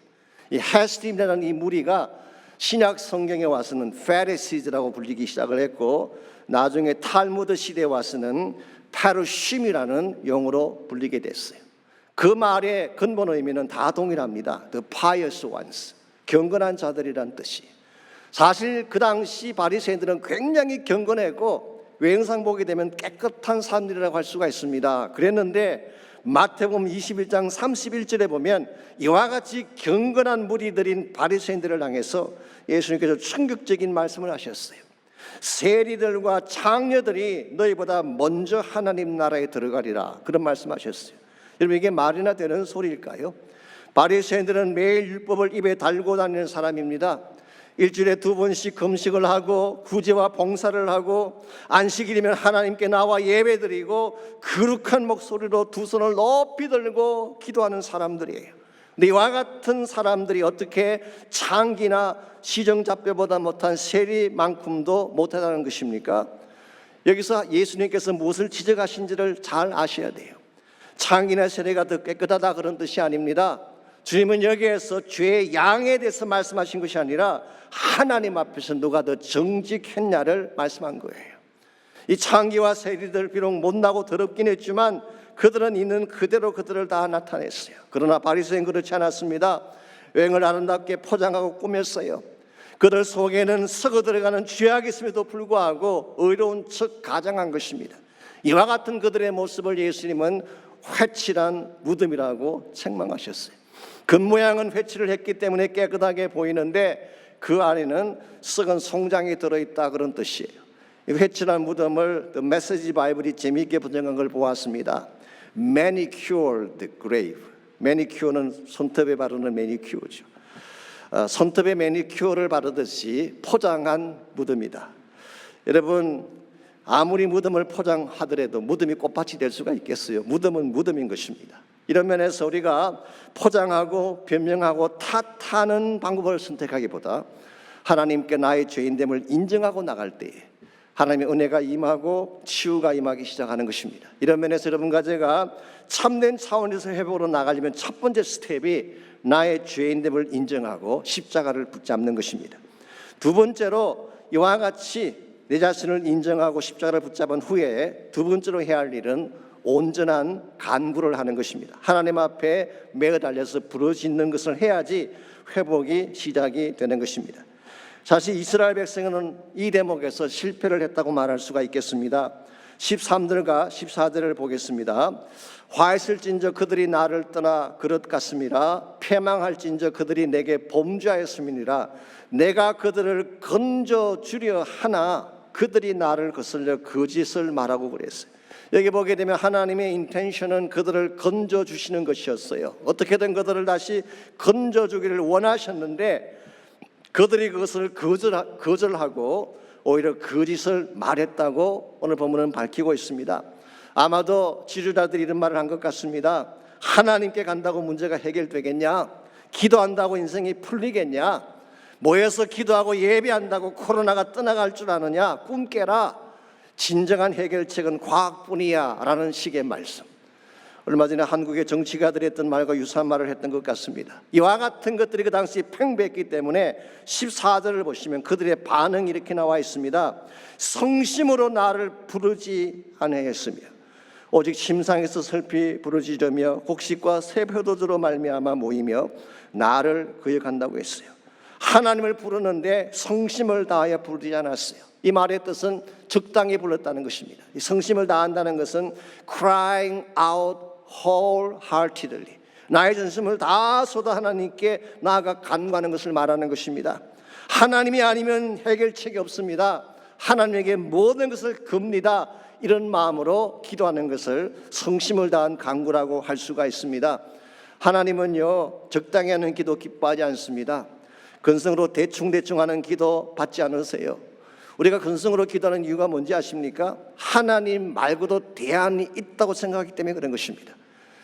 이 하스딤이라는 이 무리가 신약 성경에 와서는 페리시즈라고 불리기 시작을 했고 나중에 탈무드 시대에 와서는 파루심이라는 용어로 불리게 됐어요. 그 말의 근본 의미는 다 동일합니다. The pious ones, 경건한 자들이란 뜻이. 사실 그 당시 바리새인들은 굉장히 경건했고 외형상 보게 되면 깨끗한 사람들이라고 할 수가 있습니다. 그랬는데 마태복음 21장 31절에 보면 이와 같이 경건한 무리들인 바리새인들을 향해서 예수님께서 충격적인 말씀을 하셨어요. 세리들과 장녀들이 너희보다 먼저 하나님 나라에 들어가리라, 그런 말씀하셨어요. 여러분, 이게 말이나 되는 소리일까요? 바리새인들은 매일 율법을 입에 달고 다니는 사람입니다. 일주일에 2번씩 금식을 하고 구제와 봉사를 하고 안식일이면 하나님께 나와 예배드리고 거룩한 목소리로 두 손을 높이 들고 기도하는 사람들이에요. 근데 이와 같은 사람들이 어떻게 창기나 시정잡배보다 못한 세리만큼도 못하다는 것입니까? 여기서 예수님께서 무엇을 지적하신지를 잘 아셔야 돼요. 창기나 세리가 더 깨끗하다 그런 뜻이 아닙니다. 주님은 여기에서 죄의 양에 대해서 말씀하신 것이 아니라 하나님 앞에서 누가 더 정직했냐를 말씀한 거예요. 이 창기와 세리들 비록 못나고 더럽긴 했지만 그들은 있는 그대로 그들을 다 나타냈어요. 그러나 바리새인 그렇지 않았습니다. 외형을 아름답게 포장하고 꾸몄어요. 그들 속에는 썩어 들어가는 죄악이 있음에도 불구하고 의로운 척 가장한 것입니다. 이와 같은 그들의 모습을 예수님은 회칠한 무덤이라고 책망하셨어요. 겉모양은 회칠을 했기 때문에 깨끗하게 보이는데 그 안에는 썩은 송장이 들어있다, 그런 뜻이에요. 이 회칠한 무덤을 The Message 바이블이 재미있게 번역한 걸 보았습니다. Manicured grave. 매니큐어는 손톱에 바르는 매니큐어죠. 손톱에 매니큐어를 바르듯이 포장한 무덤이다. 여러분, 아무리 무덤을 포장하더라도 무덤이 꽃밭이 될 수가 있겠어요? 무덤은 무덤인 것입니다. 이런 면에서 우리가 포장하고 변명하고 탓하는 방법을 선택하기보다 하나님께 나의 죄인됨을 인정하고 나갈 때에 하나님의 은혜가 임하고 치유가 임하기 시작하는 것입니다. 이런 면에서 여러분과 제가 참된 차원에서 회복으로 나가려면 첫 번째 스텝이 나의 죄인됨을 인정하고 십자가를 붙잡는 것입니다. 두 번째로 이와 같이 내 자신을 인정하고 십자가를 붙잡은 후에 두 번째로 해야 할 일은 온전한 간구를 하는 것입니다. 하나님 앞에 매어 달려서 부르짖는 것을 해야지 회복이 시작이 되는 것입니다. 사실 이스라엘 백성은 이 대목에서 실패를 했다고 말할 수가 있겠습니다. 13절과 14절을 보겠습니다. 화했을진저 그들이 나를 떠나 그릇 같음이라 패망할진저 그들이 내게 범죄하였음이니라 내가 그들을 건져주려 하나 그들이 나를 거슬려 거짓을 말하고 그랬어요. 여기 보게 되면 하나님의 인텐션은 그들을 건져주시는 것이었어요. 어떻게든 그들을 다시 건져주기를 원하셨는데 그들이 그것을 거절하고 오히려 거짓을 말했다고 오늘 본문은 밝히고 있습니다. 아마도 지도자들이 이런 말을 한 것 같습니다. 하나님께 간다고 문제가 해결되겠냐? 기도한다고 인생이 풀리겠냐? 모여서 기도하고 예배한다고 코로나가 떠나갈 줄 아느냐? 꿈 깨라. 진정한 해결책은 과학뿐이야 라는 식의 말씀. 얼마 전에 한국의 정치가들이 했던 말과 유사한 말을 했던 것 같습니다. 이와 같은 것들이 그 당시 팽배했기 때문에 14절을 보시면 그들의 반응이 이렇게 나와 있습니다. 성심으로 나를 부르지 아니하였으며 오직 침상에서 슬피 부르짖으며 곡식과 새 포도주로 말미암아 모이며 나를 거역한다고 했어요. 하나님을 부르는데 성심을 다하여 부르지 않았어요. 이 말의 뜻은 적당히 불렀다는 것입니다. 이 성심을 다한다는 것은 crying out wholeheartedly, 나의 전심을 다 쏟아 하나님께 나아가 간구하는 것을 말하는 것입니다. 하나님이 아니면 해결책이 없습니다. 하나님에게 모든 것을 겁니다. 이런 마음으로 기도하는 것을 성심을 다한 간구라고 할 수가 있습니다. 하나님은요, 적당히 하는 기도 기뻐하지 않습니다. 근성으로 대충 하는 기도 받지 않으세요. 우리가 근성으로 기도하는 이유가 뭔지 아십니까? 하나님 말고도 대안이 있다고 생각하기 때문에 그런 것입니다.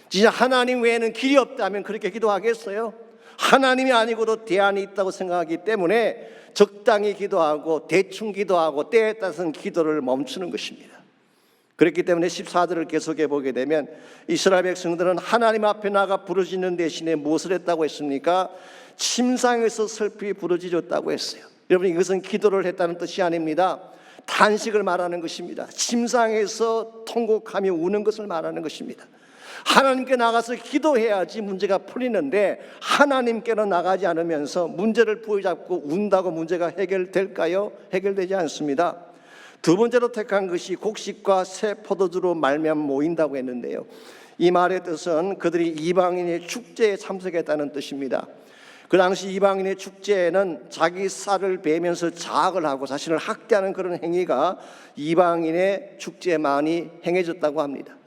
진짜 하나님 외에는 길이 없다면 그렇게 기도하겠어요? 하나님이 아니고도 대안이 있다고 생각하기 때문에 적당히 기도하고 대충 기도하고 때에 따라서는 기도를 멈추는 것입니다. 그렇기 때문에 14절을 계속해 보게 되면 이스라엘 백성들은 하나님 앞에 나가 부르짖는 대신에 무엇을 했다고 했습니까? 침상에서 슬피 부르짖었다고 했어요. 여러분, 이것은 기도를 했다는 뜻이 아닙니다. 탄식을 말하는 것입니다. 침상에서 통곡하며 우는 것을 말하는 것입니다. 하나님께 나가서 기도해야지 문제가 풀리는데 하나님께는 나가지 않으면서 문제를 부여잡고 운다고 문제가 해결될까요? 해결되지 않습니다. 두 번째로 택한 것이 곡식과 새 포도주로 말미암아 모인다고 했는데요, 이 말의 뜻은 그들이 이방인의 축제에 참석했다는 뜻입니다. 그 당시 이방인의 축제에는 자기 쌀을 베면서 자학을 하고 자신을 학대하는 그런 행위가 이방인의 축제에 많이 행해졌다고 합니다.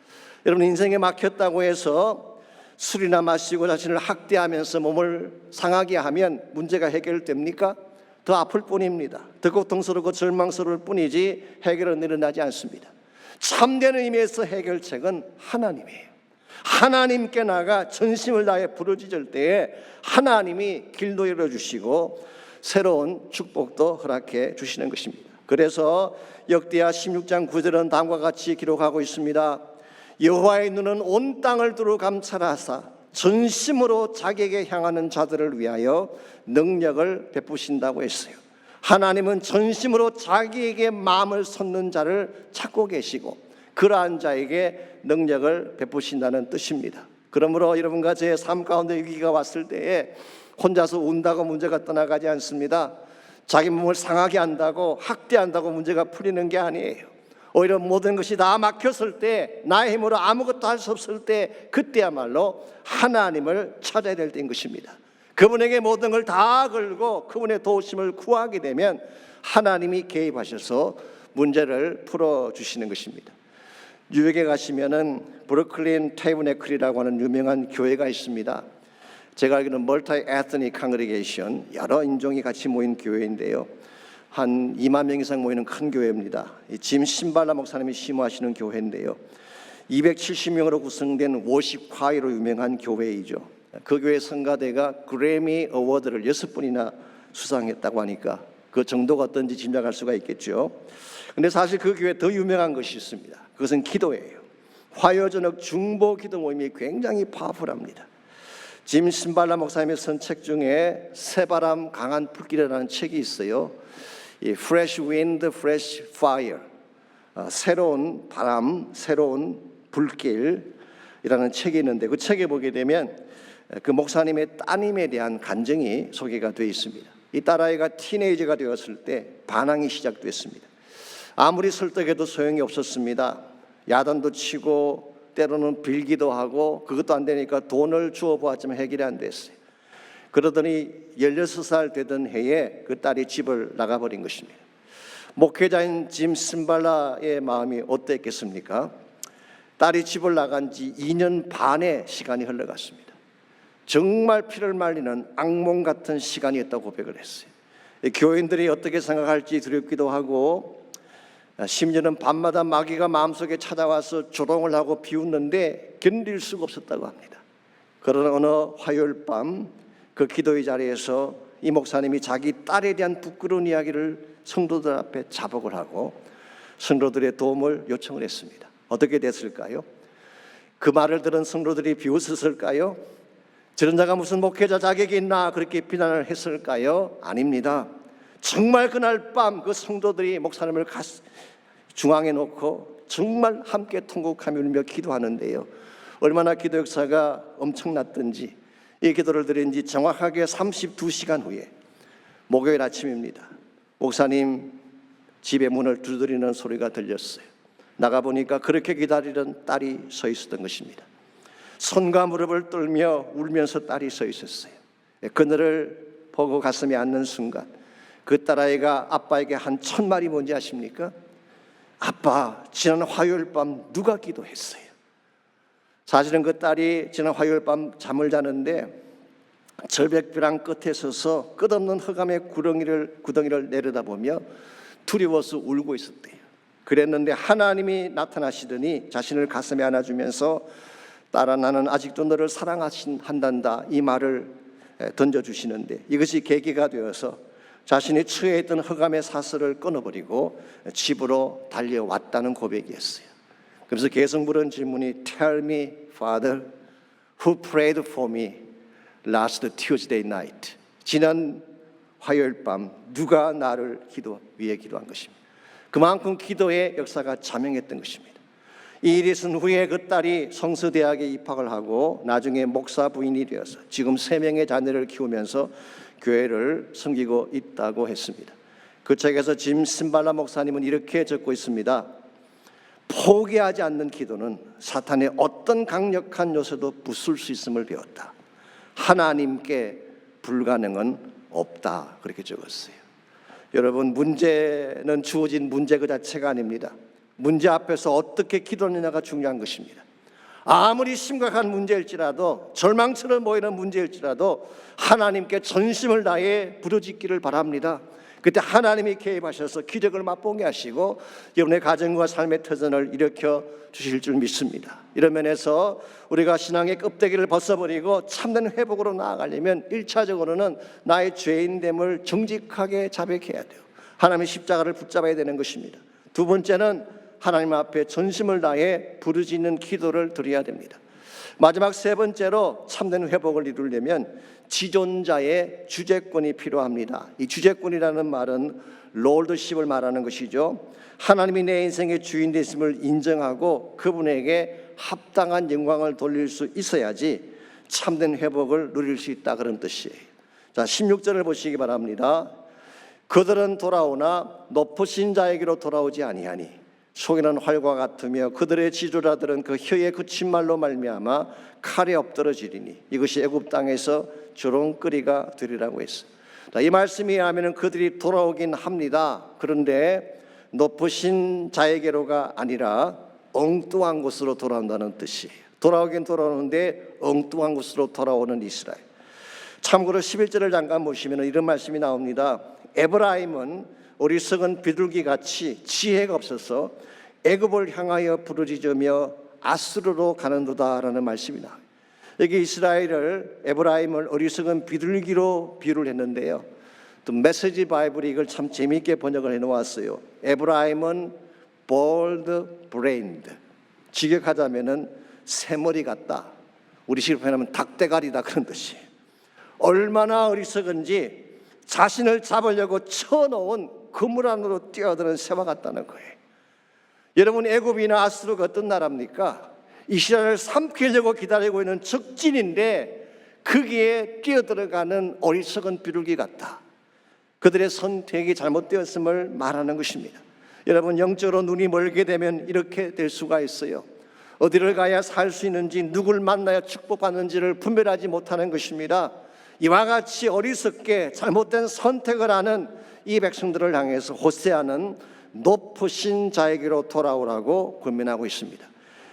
여러분, 인생에 막혔다고 해서 술이나 마시고 자신을 학대하면서 몸을 상하게 하면 문제가 해결됩니까? 더 아플 뿐입니다. 더 고통스럽고 절망스러울 뿐이지 해결은 일어나지 않습니다. 참된 의미에서 해결책은 하나님이에요. 하나님께 나가 전심을 다해 부르짖을 때에 하나님이 길도 열어주시고 새로운 축복도 허락해 주시는 것입니다. 그래서 역대하 16장 9절은 다음과 같이 기록하고 있습니다. 여호와의 눈은 온 땅을 두루 감찰하사 전심으로 자기에게 향하는 자들을 위하여 능력을 베푸신다고 했어요. 하나님은 전심으로 자기에게 마음을 쏟는 자를 찾고 계시고 그러한 자에게 능력을 베푸신다는 뜻입니다. 그러므로 여러분과 제 삶 가운데 위기가 왔을 때에 혼자서 운다고 문제가 떠나가지 않습니다. 자기 몸을 상하게 한다고 학대한다고 문제가 풀리는 게 아니에요. 오히려 모든 것이 다 막혔을 때, 나의 힘으로 아무것도 할 수 없을 때, 그때야말로 하나님을 찾아야 될 때인 것입니다. 그분에게 모든 걸 다 걸고 그분의 도우심을 구하게 되면 하나님이 개입하셔서 문제를 풀어주시는 것입니다. 뉴욕에 가시면은 브루클린 테이브네클이라고 하는 유명한 교회가 있습니다. 제가 알기로는 멀티 에트닉 컨그리게이션, 여러 인종이 같이 모인 교회인데요, 한 2만 명 이상 모이는 큰 교회입니다. 짐 신발라 목사님이 심호하시는 교회인데요, 270명으로 구성된 워십 콰이로 유명한 교회이죠. 그 교회 성가대가 그래미 어워드를 6번이나 수상했다고 하니까 그 정도가 어떤지 짐작할 수가 있겠죠. 근데 사실 그 교회에 더 유명한 것이 있습니다. 그것은 기도예요. 화요저녁 중보 기도 모임이 굉장히 파워풀합니다. 짐 신발라 목사님의 쓴 책 중에 새바람 강한 불길이라는 책이 있어요. 이 Fresh Wind, Fresh Fire, 새로운 바람, 새로운 불길이라는 책이 있는데, 그 책에 보게 되면 그 목사님의 따님에 대한 간증이 소개가 되어 있습니다. 이 딸아이가 티네이저가 되었을 때 반항이 시작됐습니다. 아무리 설득해도 소용이 없었습니다. 야단도 치고 때로는 빌기도 하고, 그것도 안 되니까 돈을 주어 보았지만 해결이 안 됐어요. 그러더니 16살 되던 해에 그 딸이 집을 나가버린 것입니다. 목회자인 짐 신발라의 마음이 어땠겠습니까? 딸이 집을 나간 지 2년 반의 시간이 흘러갔습니다. 정말 피를 말리는 악몽 같은 시간이었다고 고백을 했어요. 교인들이 어떻게 생각할지 두렵기도 하고, 심지어는 밤마다 마귀가 마음속에 찾아와서 조롱을 하고 비웃는데 견딜 수가 없었다고 합니다. 그러나 어느 화요일 밤 그 기도의 자리에서 이 목사님이 자기 딸에 대한 부끄러운 이야기를 성도들 앞에 자복을 하고 성도들의 도움을 요청을 했습니다. 어떻게 됐을까요? 그 말을 들은 성도들이 비웃었을까요? 저런 자가 무슨 목회자 자격이 있나 그렇게 비난을 했을까요? 아닙니다. 정말 그날 밤 그 성도들이 목사님을 중앙에 놓고 정말 함께 통곡하며 울며 기도하는데요, 얼마나 기도 역사가 엄청났던지, 이 기도를 드린 지 정확하게 32시간 후에 목요일 아침입니다. 목사님 집에 문을 두드리는 소리가 들렸어요. 나가보니까 그렇게 기다리던 딸이 서 있었던 것입니다. 손과 무릎을 떨며 울면서 딸이 서 있었어요. 그늘을 보고 가슴에 앉는 순간 그 딸아이가 아빠에게 한 첫 말이 뭔지 아십니까? 아빠, 지난 화요일 밤 누가 기도했어요? 사실은 그 딸이 지난 화요일 밤 잠을 자는데 절벽비랑 끝에 서서 끝없는 흑암의 구덩이를 내려다보며 두려워서 울고 있었대요. 그랬는데 하나님이 나타나시더니 자신을 가슴에 안아주면서 딸아, 나는 아직도 너를 사랑한단다, 이 말을 던져주시는데, 이것이 계기가 되어서 자신이 처해 있던 흑암의 사슬을 끊어버리고 집으로 달려왔다는 고백이었어요. 그래서 계속 물은 질문이 Tell me, Father, who prayed for me last Tuesday night? 지난 화요일 밤 누가 나를 위해 기도한 것입니다. 그만큼 기도의 역사가 자명했던 것입니다. 이 일이 있은 후에 그 딸이 성서대학에 입학을 하고 나중에 목사 부인이 되어서 지금 3명의 자녀를 키우면서 교회를 섬기고 있다고 했습니다. 그 책에서 짐 신발라 목사님은 이렇게 적고 있습니다. 포기하지 않는 기도는 사탄의 어떤 강력한 요소도 부술 수 있음을 배웠다. 하나님께 불가능은 없다, 그렇게 적었어요. 여러분, 문제는 주어진 문제 그 자체가 아닙니다. 문제 앞에서 어떻게 기도하느냐가 중요한 것입니다. 아무리 심각한 문제일지라도, 절망처럼 보이는 문제일지라도 하나님께 전심을 다해 부르짖기를 바랍니다. 그때 하나님이 개입하셔서 기적을 맛보게 하시고 여러분의 가정과 삶의 터전을 일으켜 주실 줄 믿습니다. 이런 면에서 우리가 신앙의 껍데기를 벗어버리고 참된 회복으로 나아가려면 1차적으로는 나의 죄인됨을 정직하게 자백해야 돼요. 하나님의 십자가를 붙잡아야 되는 것입니다. 두 번째는 하나님 앞에 전심을 다해 부르짖는 기도를 드려야 됩니다. 마지막 세 번째로 참된 회복을 이루려면 지존자의 주재권이 필요합니다. 이 주재권이라는 말은 롤드십을 말하는 것이죠. 하나님이 내 인생의 주인 되심을 인정하고 그분에게 합당한 영광을 돌릴 수 있어야지 참된 회복을 누릴 수 있다, 그런 뜻이에요. 자, 16절을 보시기 바랍니다. 그들은 돌아오나 높으신 자에게로 돌아오지 아니하니 속에는 활과 같으며 그들의 지도자들은 그 혀의 그친 말로 말미암아 칼에 엎드러지리니 이것이 애굽 땅에서 조롱거리가 되리라고 했어요. 이 말씀에 의하면 그들이 돌아오긴 합니다. 그런데 높으신 자에게로가 아니라 엉뚱한 곳으로 돌아온다는 뜻이에요. 돌아오긴 돌아오는데 엉뚱한 곳으로 돌아오는 이스라엘. 참고로 11절을 잠깐 보시면 이런 말씀이 나옵니다. 에브라임은 어리석은 비둘기같이 지혜가 없어서 애굽을 향하여 부르짖으며 아수르로 가는도다라는 말씀이 나와요. 여기 이스라엘을 에브라임을 어리석은 비둘기로 비유를 했는데요. 또 메시지 바이블이 이걸 참 재미있게 번역을 해놓았어요. 에브라임은 bold brained, 직역하자면은 새머리 같다. 우리식으로 표현하면 닭대가리다 그런 뜻이에요. 얼마나 어리석은지 자신을 잡으려고 쳐놓은 그물 안으로 뛰어드는 새와 같다는 거예요. 여러분, 애굽이나 아수르가 어떤 나라입니까? 이스라엘을 삼키려고 기다리고 있는 적진인데 거기에 뛰어들어가는 어리석은 비둘기 같다. 그들의 선택이 잘못되었음을 말하는 것입니다. 여러분, 영적으로 눈이 멀게 되면 이렇게 될 수가 있어요. 어디를 가야 살 수 있는지, 누굴 만나야 축복받는지를 분별하지 못하는 것입니다. 이와 같이 어리석게 잘못된 선택을 하는 이 백성들을 향해서 호세아는 높으신 자에게로 돌아오라고 권면하고 있습니다.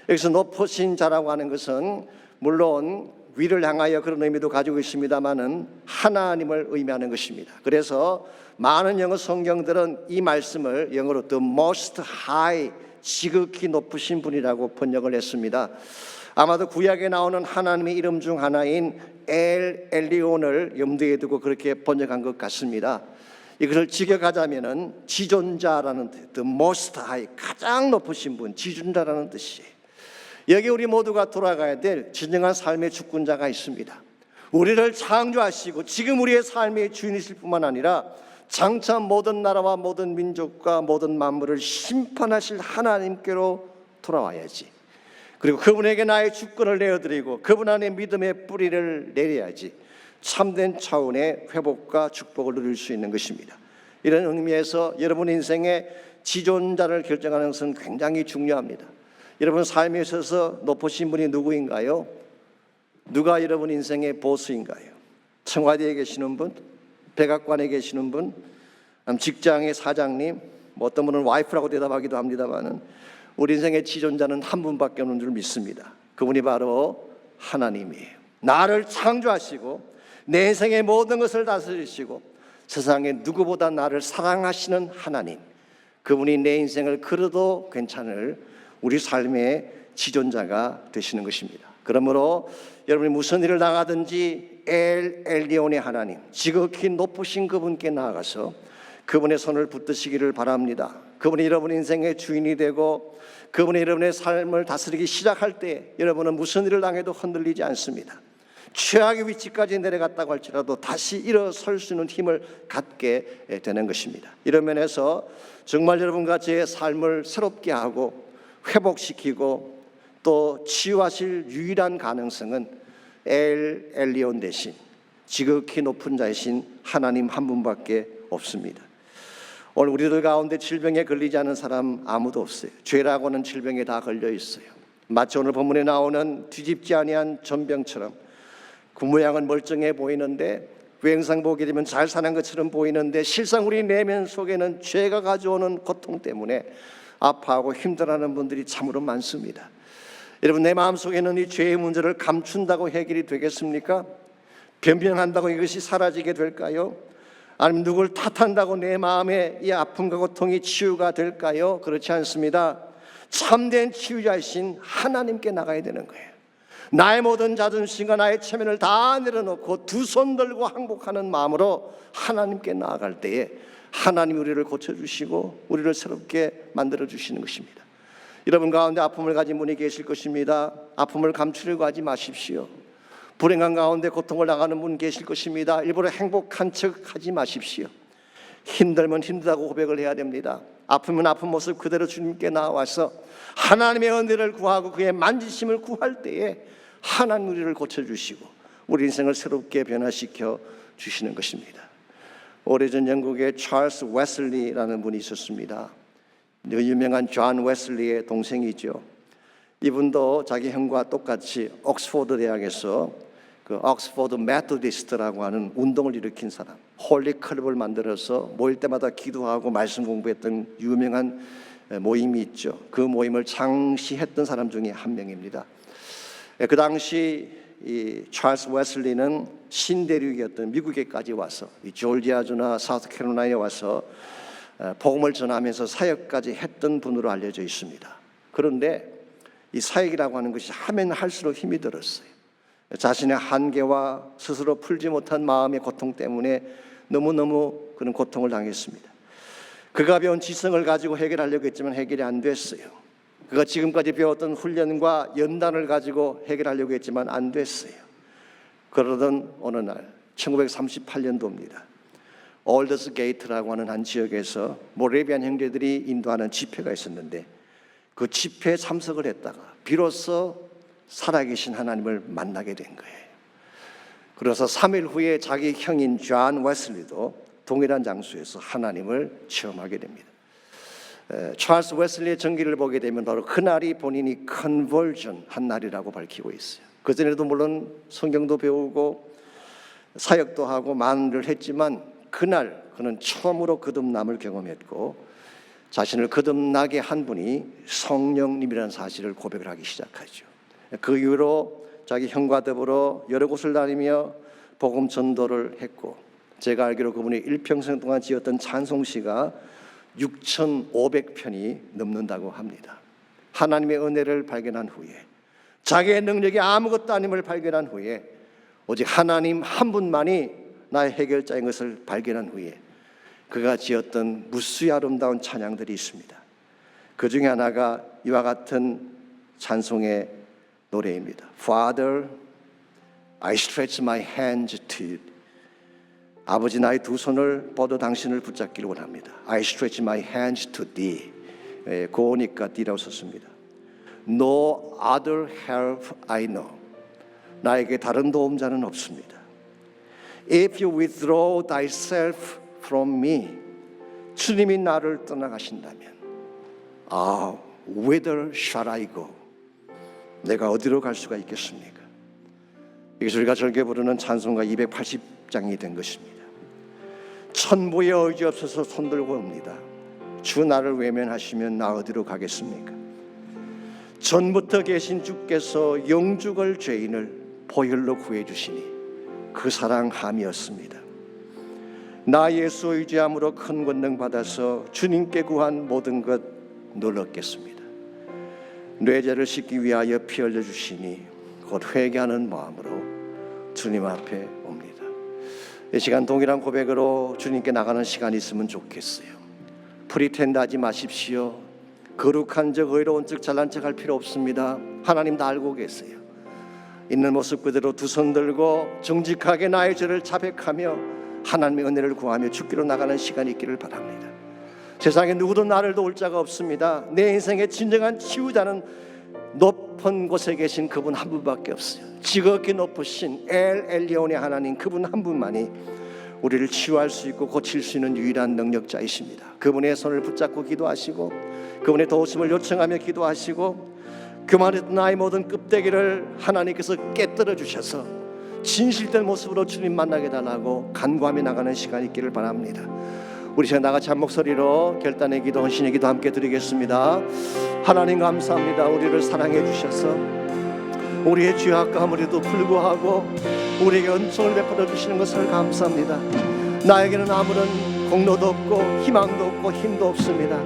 여기서 높으신 자라고 하는 것은 물론 위를 향하여 그런 의미도 가지고 있습니다만은 하나님을 의미하는 것입니다. 그래서 많은 영어 성경들은 이 말씀을 영어로 The Most High, 지극히 높으신 분이라고 번역을 했습니다. 아마도 구약에 나오는 하나님의 이름 중 하나인 엘 엘리온을 염두에 두고 그렇게 번역한 것 같습니다. 이것을 직역하자면은 지존자라는 뜻, The Most High, 가장 높으신 분, 지존자라는 뜻이에요. 여기 우리 모두가 돌아가야 될 진정한 삶의 주권자가 있습니다. 우리를 창조하시고 지금 우리의 삶의 주인이실 뿐만 아니라 장차 모든 나라와 모든 민족과 모든 만물을 심판하실 하나님께로 돌아와야지. 그리고 그분에게 나의 주권을 내어드리고 그분 안에 믿음의 뿌리를 내려야지 참된 차원의 회복과 축복을 누릴 수 있는 것입니다. 이런 의미에서 여러분 인생의 지존자를 결정하는 것은 굉장히 중요합니다. 여러분 삶에 있어서 높으신 분이 누구인가요? 누가 여러분 인생의 보스인가요? 청와대에 계시는 분? 백악관에 계시는 분? 직장의 사장님? 어떤 분은 와이프라고 대답하기도 합니다만 우리 인생의 지존자는 한 분밖에 없는 줄 믿습니다. 그분이 바로 하나님이에요. 나를 창조하시고 내 인생의 모든 것을 다스리시고 세상에 누구보다 나를 사랑하시는 하나님, 그분이 내 인생을 그려도 괜찮을 우리 삶의 지존자가 되시는 것입니다. 그러므로 여러분이 무슨 일을 당하든지 엘 엘리온의 하나님, 지극히 높으신 그분께 나아가서 그분의 손을 붙드시기를 바랍니다. 그분이 여러분 인생의 주인이 되고 그분이 여러분의 삶을 다스리기 시작할 때 여러분은 무슨 일을 당해도 흔들리지 않습니다. 최악의 위치까지 내려갔다고 할지라도 다시 일어설 수 있는 힘을 갖게 되는 것입니다. 이런 면에서 정말 여러분과 제 삶을 새롭게 하고 회복시키고 또 치유하실 유일한 가능성은 엘 엘리온 대신 지극히 높은 자이신 하나님 한 분밖에 없습니다. 오늘 우리들 가운데 질병에 걸리지 않은 사람 아무도 없어요. 죄라고 하는 질병에 다 걸려 있어요. 마치 오늘 본문에 나오는 뒤집지 아니한 전병처럼 그 모양은 멀쩡해 보이는데 외형상 보게 되면 잘 사는 것처럼 보이는데 실상 우리 내면 속에는 죄가 가져오는 고통 때문에 아파하고 힘들어하는 분들이 참으로 많습니다. 여러분, 내 마음속에는 이 죄의 문제를 감춘다고 해결이 되겠습니까? 변명한다고 이것이 사라지게 될까요? 아니면 누굴 탓한다고 내 마음의 이 아픔과 고통이 치유가 될까요? 그렇지 않습니다. 참된 치유자이신 하나님께 나가야 되는 거예요. 나의 모든 자존심과 나의 체면을 다 내려놓고 두 손 들고 항복하는 마음으로 하나님께 나아갈 때에 하나님이 우리를 고쳐주시고 우리를 새롭게 만들어주시는 것입니다. 여러분 가운데 아픔을 가진 분이 계실 것입니다. 아픔을 감추려고 하지 마십시오. 불행한 가운데 고통을 당하는 분 계실 것입니다. 일부러 행복한 척 하지 마십시오. 힘들면 힘들다고 고백을 해야 됩니다. 아프면 아픈 모습 그대로 주님께 나와서 하나님의 은혜를 구하고 그의 만지심을 구할 때에 하나님 우리를 고쳐주시고 우리 인생을 새롭게 변화시켜 주시는 것입니다. 오래전 영국에 찰스 웨슬리라는 분이 있었습니다. 유명한 존 웨슬리의 동생이죠. 이분도 자기 형과 똑같이 옥스포드 대학에서 그 옥스포드 메토디스트라고 하는 운동을 일으킨 사람, 홀리 클럽을 만들어서 모일 때마다 기도하고 말씀 공부했던 유명한 모임이 있죠. 그 모임을 창시했던 사람 중에 한 명입니다. 그 당시 이 찰스 웨슬리는 신대륙이었던 미국에까지 와서 이 조지아주나 사우스캐롤라이나에 와서 복음을 전하면서 사역까지 했던 분으로 알려져 있습니다. 그런데 이 사역이라고 하는 것이 하면 할수록 힘이 들었어요. 자신의 한계와 스스로 풀지 못한 마음의 고통 때문에 너무너무 그런 고통을 당했습니다. 그가 배운 지성을 가지고 해결하려고 했지만 해결이 안 됐어요. 그가 지금까지 배웠던 훈련과 연단을 가지고 해결하려고 했지만 안 됐어요. 그러던 어느 날 1938년도입니다. 올더스 게이트라고 하는 한 지역에서 모레비안 형제들이 인도하는 집회가 있었는데 그 집회에 참석을 했다가 비로소 살아계신 하나님을 만나게 된 거예요. 그래서 3일 후에 자기 형인 존 웨슬리도 동일한 장소에서 하나님을 체험하게 됩니다. 찰스 웨슬리의 전기를 보게 되면 바로 그날이 본인이 컨버전 한 날이라고 밝히고 있어요. 그전에도 물론 성경도 배우고 사역도 하고 많은 일을 했지만 그날 그는 처음으로 거듭남을 경험했고 자신을 거듭나게 한 분이 성령님이라는 사실을 고백을 하기 시작하죠. 그 이후로 자기 형과 더불어 여러 곳을 다니며 복음 전도를 했고 제가 알기로 그분이 일평생 동안 지었던 찬송시가 6,500편이 넘는다고 합니다. 하나님의 은혜를 발견한 후에 자기의 능력이 아무것도 아님을 발견한 후에 오직 하나님 한 분만이 나의 해결자인 것을 발견한 후에 그가 지었던 무수히 아름다운 찬양들이 있습니다. 그 중에 하나가 이와 같은 찬송의 노래입니다. Father, I stretch my hands to you. 아버지 나의 두 손을 뻗어 당신을 붙잡기를 원합니다. I stretch my hands to thee. 고우니까 the라고 썼습니다. No other help I know. 나에게 다른 도움자는 없습니다. If you withdraw thyself from me. 주님이 나를 떠나가신다면 whither shall I go? 내가 어디로 갈 수가 있겠습니까? 이것이 우리가 절개 부르는 찬송가 280장이 된 것입니다. 천부에 의지 없어서 손들고 옵니다. 주 나를 외면하시면 나 어디로 가겠습니까? 전부터 계신 주께서 영죽을 죄인을 보혈로 구해 주시니 그 사랑함이었습니다. 나 예수 의지함으로 큰 권능 받아서 주님께 구한 모든 것 늘 얻겠습니다. 뇌죄를 씻기 위하여 피 흘려 주시니 곧 회개하는 마음으로 주님 앞에 옵니다. 이 시간 동일한 고백으로 주님께 나가는 시간이 있으면 좋겠어요. 프리텐드하지 마십시오. 거룩한 척 의로운 척 잘난 척 할 필요 없습니다. 하나님 다 알고 계세요. 있는 모습 그대로 두 손 들고 정직하게 나의 죄를 자백하며 하나님의 은혜를 구하며 죽기로 나가는 시간이 있기를 바랍니다. 세상에 누구도 나를 도울 자가 없습니다. 내 인생의 진정한 치유자는 높은 곳에 계신 그분 한 분밖에 없어요. 지극히 높으신 엘 엘리온의 하나님 그분 한 분만이 우리를 치유할 수 있고 고칠 수 있는 유일한 능력자이십니다. 그분의 손을 붙잡고 기도하시고 그분의 도우심을 요청하며 기도하시고 교만했던 나의 모든 껍데기를 하나님께서 깨뜨려 주셔서 진실된 모습으로 주님 만나게 달라고 간구하며 나가는 시간이 있기를 바랍니다. 우리 시간 나같이 한 목소리로 결단의 기도, 헌신의 기도 함께 드리겠습니다. 하나님 감사합니다. 우리를 사랑해 주셔서 우리의 죄악감에도 불구하고 우리에게 은총을 베풀어 주시는 것을 감사합니다. 나에게는 아무런 공로도 없고 희망도 없고 힘도 없습니다.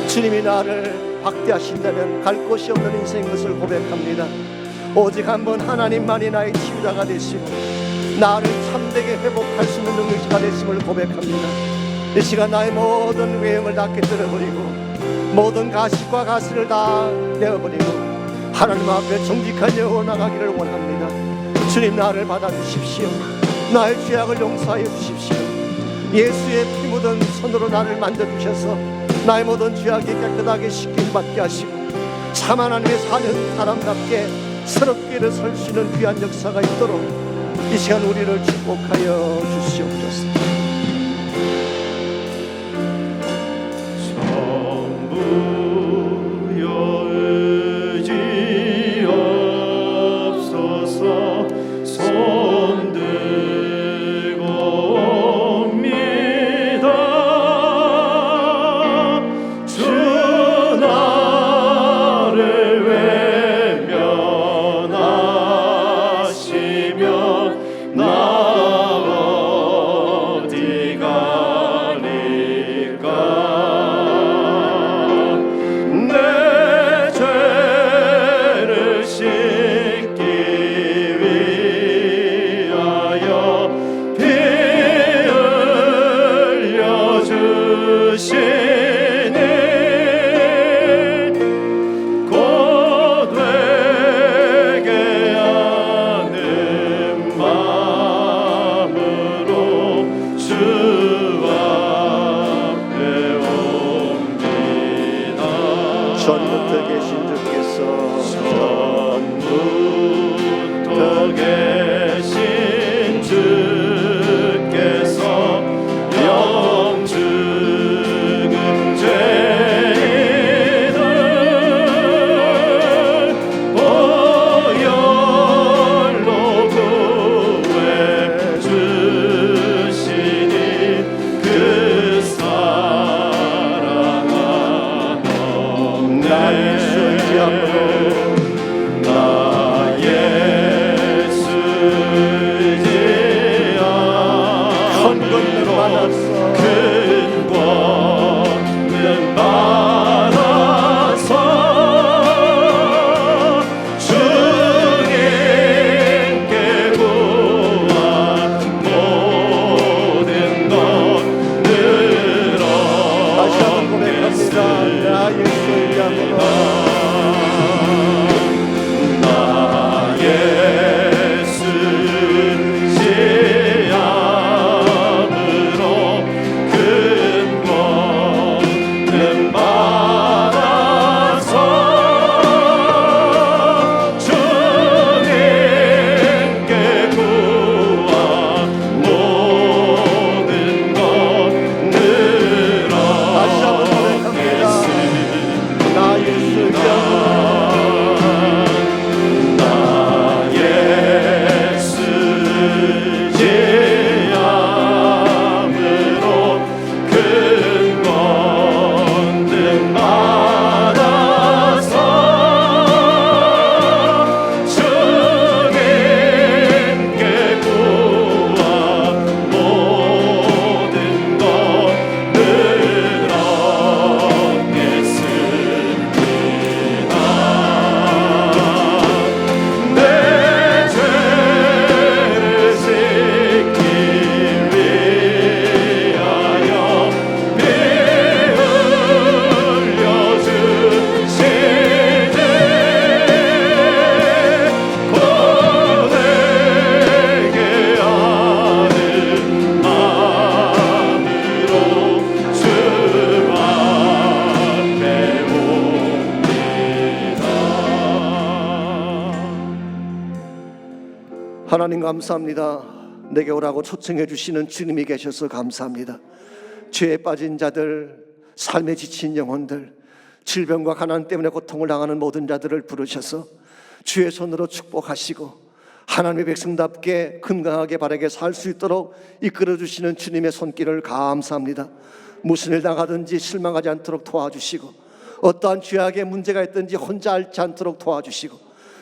주님이 나를 박대하신다면 갈 곳이 없는 인생인 것을 고백합니다. 오직 한번 하나님만이 나의 치유자가 되시고 나를 참되게 회복할 수 있는 능력자가 되심을 고백합니다. 이 시간 나의 모든 외형을 다 깨뜨려버리고 모든 가식과 가시를 다 내어버리고 하나님 앞에 정직한 영으로 나가기를 원합니다. 주님 나를 받아주십시오. 나의 죄악을 용서하여 주십시오. 예수의 피 묻은 손으로 나를 만져주셔서 나의 모든 죄악이 깨끗하게 씻김 받게 하시고 참 하나님의 사는 사람답게 새롭게 일어설 수 있는 귀한 역사가 있도록 이 시간 우리를 축복하여 주시옵소서. 전부여 의지 없어서 손들고 옵니다. 주 나를 외면하시면 나 어디 가리까. 내 죄를 씻기 위하여 피 흘려 주시니 곧 회개하는 마음으로 주 앞에 옵니다. 전부터 계신 주께서 전부터 계신 주께서 영죽은 죄인을 보혈로 구해 주시니 그 사랑하옵네. 나 예수 의지하므로 큰 권능 받아서 주님께 구한 모든 것 다시 한번 고백합니다. 나 예수 의지하므로 나 예수 의지함으로 큰 권능 받아서 주님께 구한 모든 것 다시 한번 고백합니다. 나 예수 의지하므로 나 예수 의지함으로 큰 권능 받아서 주님께 구한 모든 것 늘어겠습니다. 내 죄를 씻기 위하여 피 흘려 주시니 곧 회개하는 마음으로 주 앞에 옵니다. 하나님 감사합니다. 내게 오라고 초청해 주시는 주님이 계셔서 감사합니다. 죄에 빠진 자들, 삶에 지친 영혼들, 질병과 가난 때문에 고통을 당하는 모든 자들을 부르셔서 주의 손으로 축복하시고 하나님의 백성답게 건강하게 바르게 살 수 있도록 이끌어 주시는 주님의 손길을 감사합니다. 무슨 일 당하든지 실망하지 않도록 도와주시고 어떠한 죄악의 문제가 있든지 혼자 앓지 않도록 도와주시고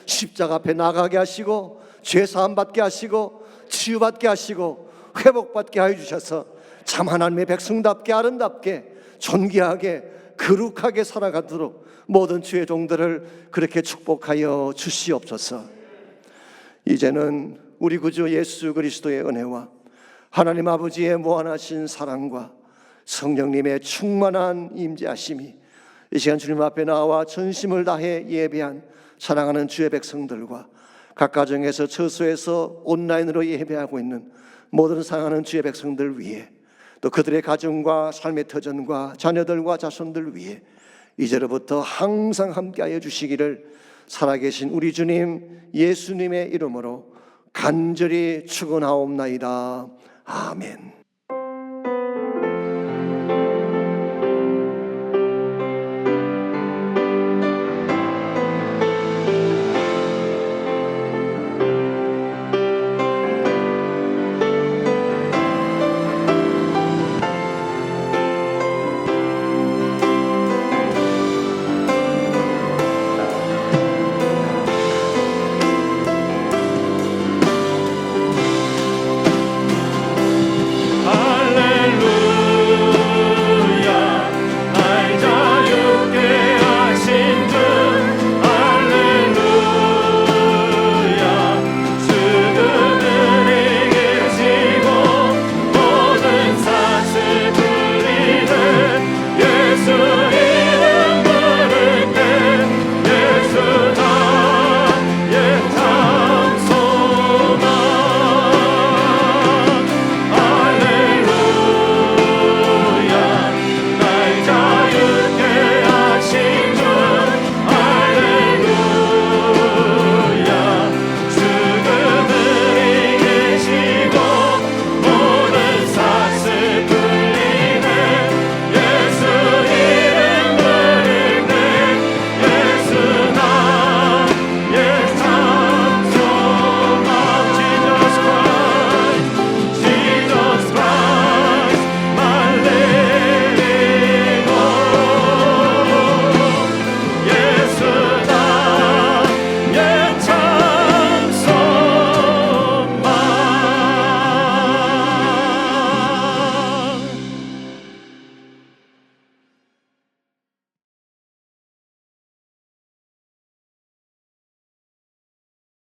십자가 앞에 나가게 하시고 죄 사함 받게 하시고 치유받게 하시고 회복받게 하여 주셔서 참 하나님의 백성답게 아름답게 존귀하게 거룩하게 살아가도록 모든 주의 종들을 그렇게 축복하여 주시옵소서. 이제는 우리 구주 예수 그리스도의 은혜와 하나님 아버지의 무한하신 사랑과 성령님의 충만한 임재하심이 이 시간 주님 앞에 나와 전심을 다해 예배한 사랑하는 주의 백성들과 각 가정에서 처소에서 온라인으로 예배하고 있는 모든 사랑하는 주의 백성들 위해 또 그들의 가정과 삶의 터전과 자녀들과 자손들 위해 이제로부터 항상 함께하여 주시기를 살아계신 우리 주님 예수님의 이름으로 간절히 축원하옵나이다. 아멘.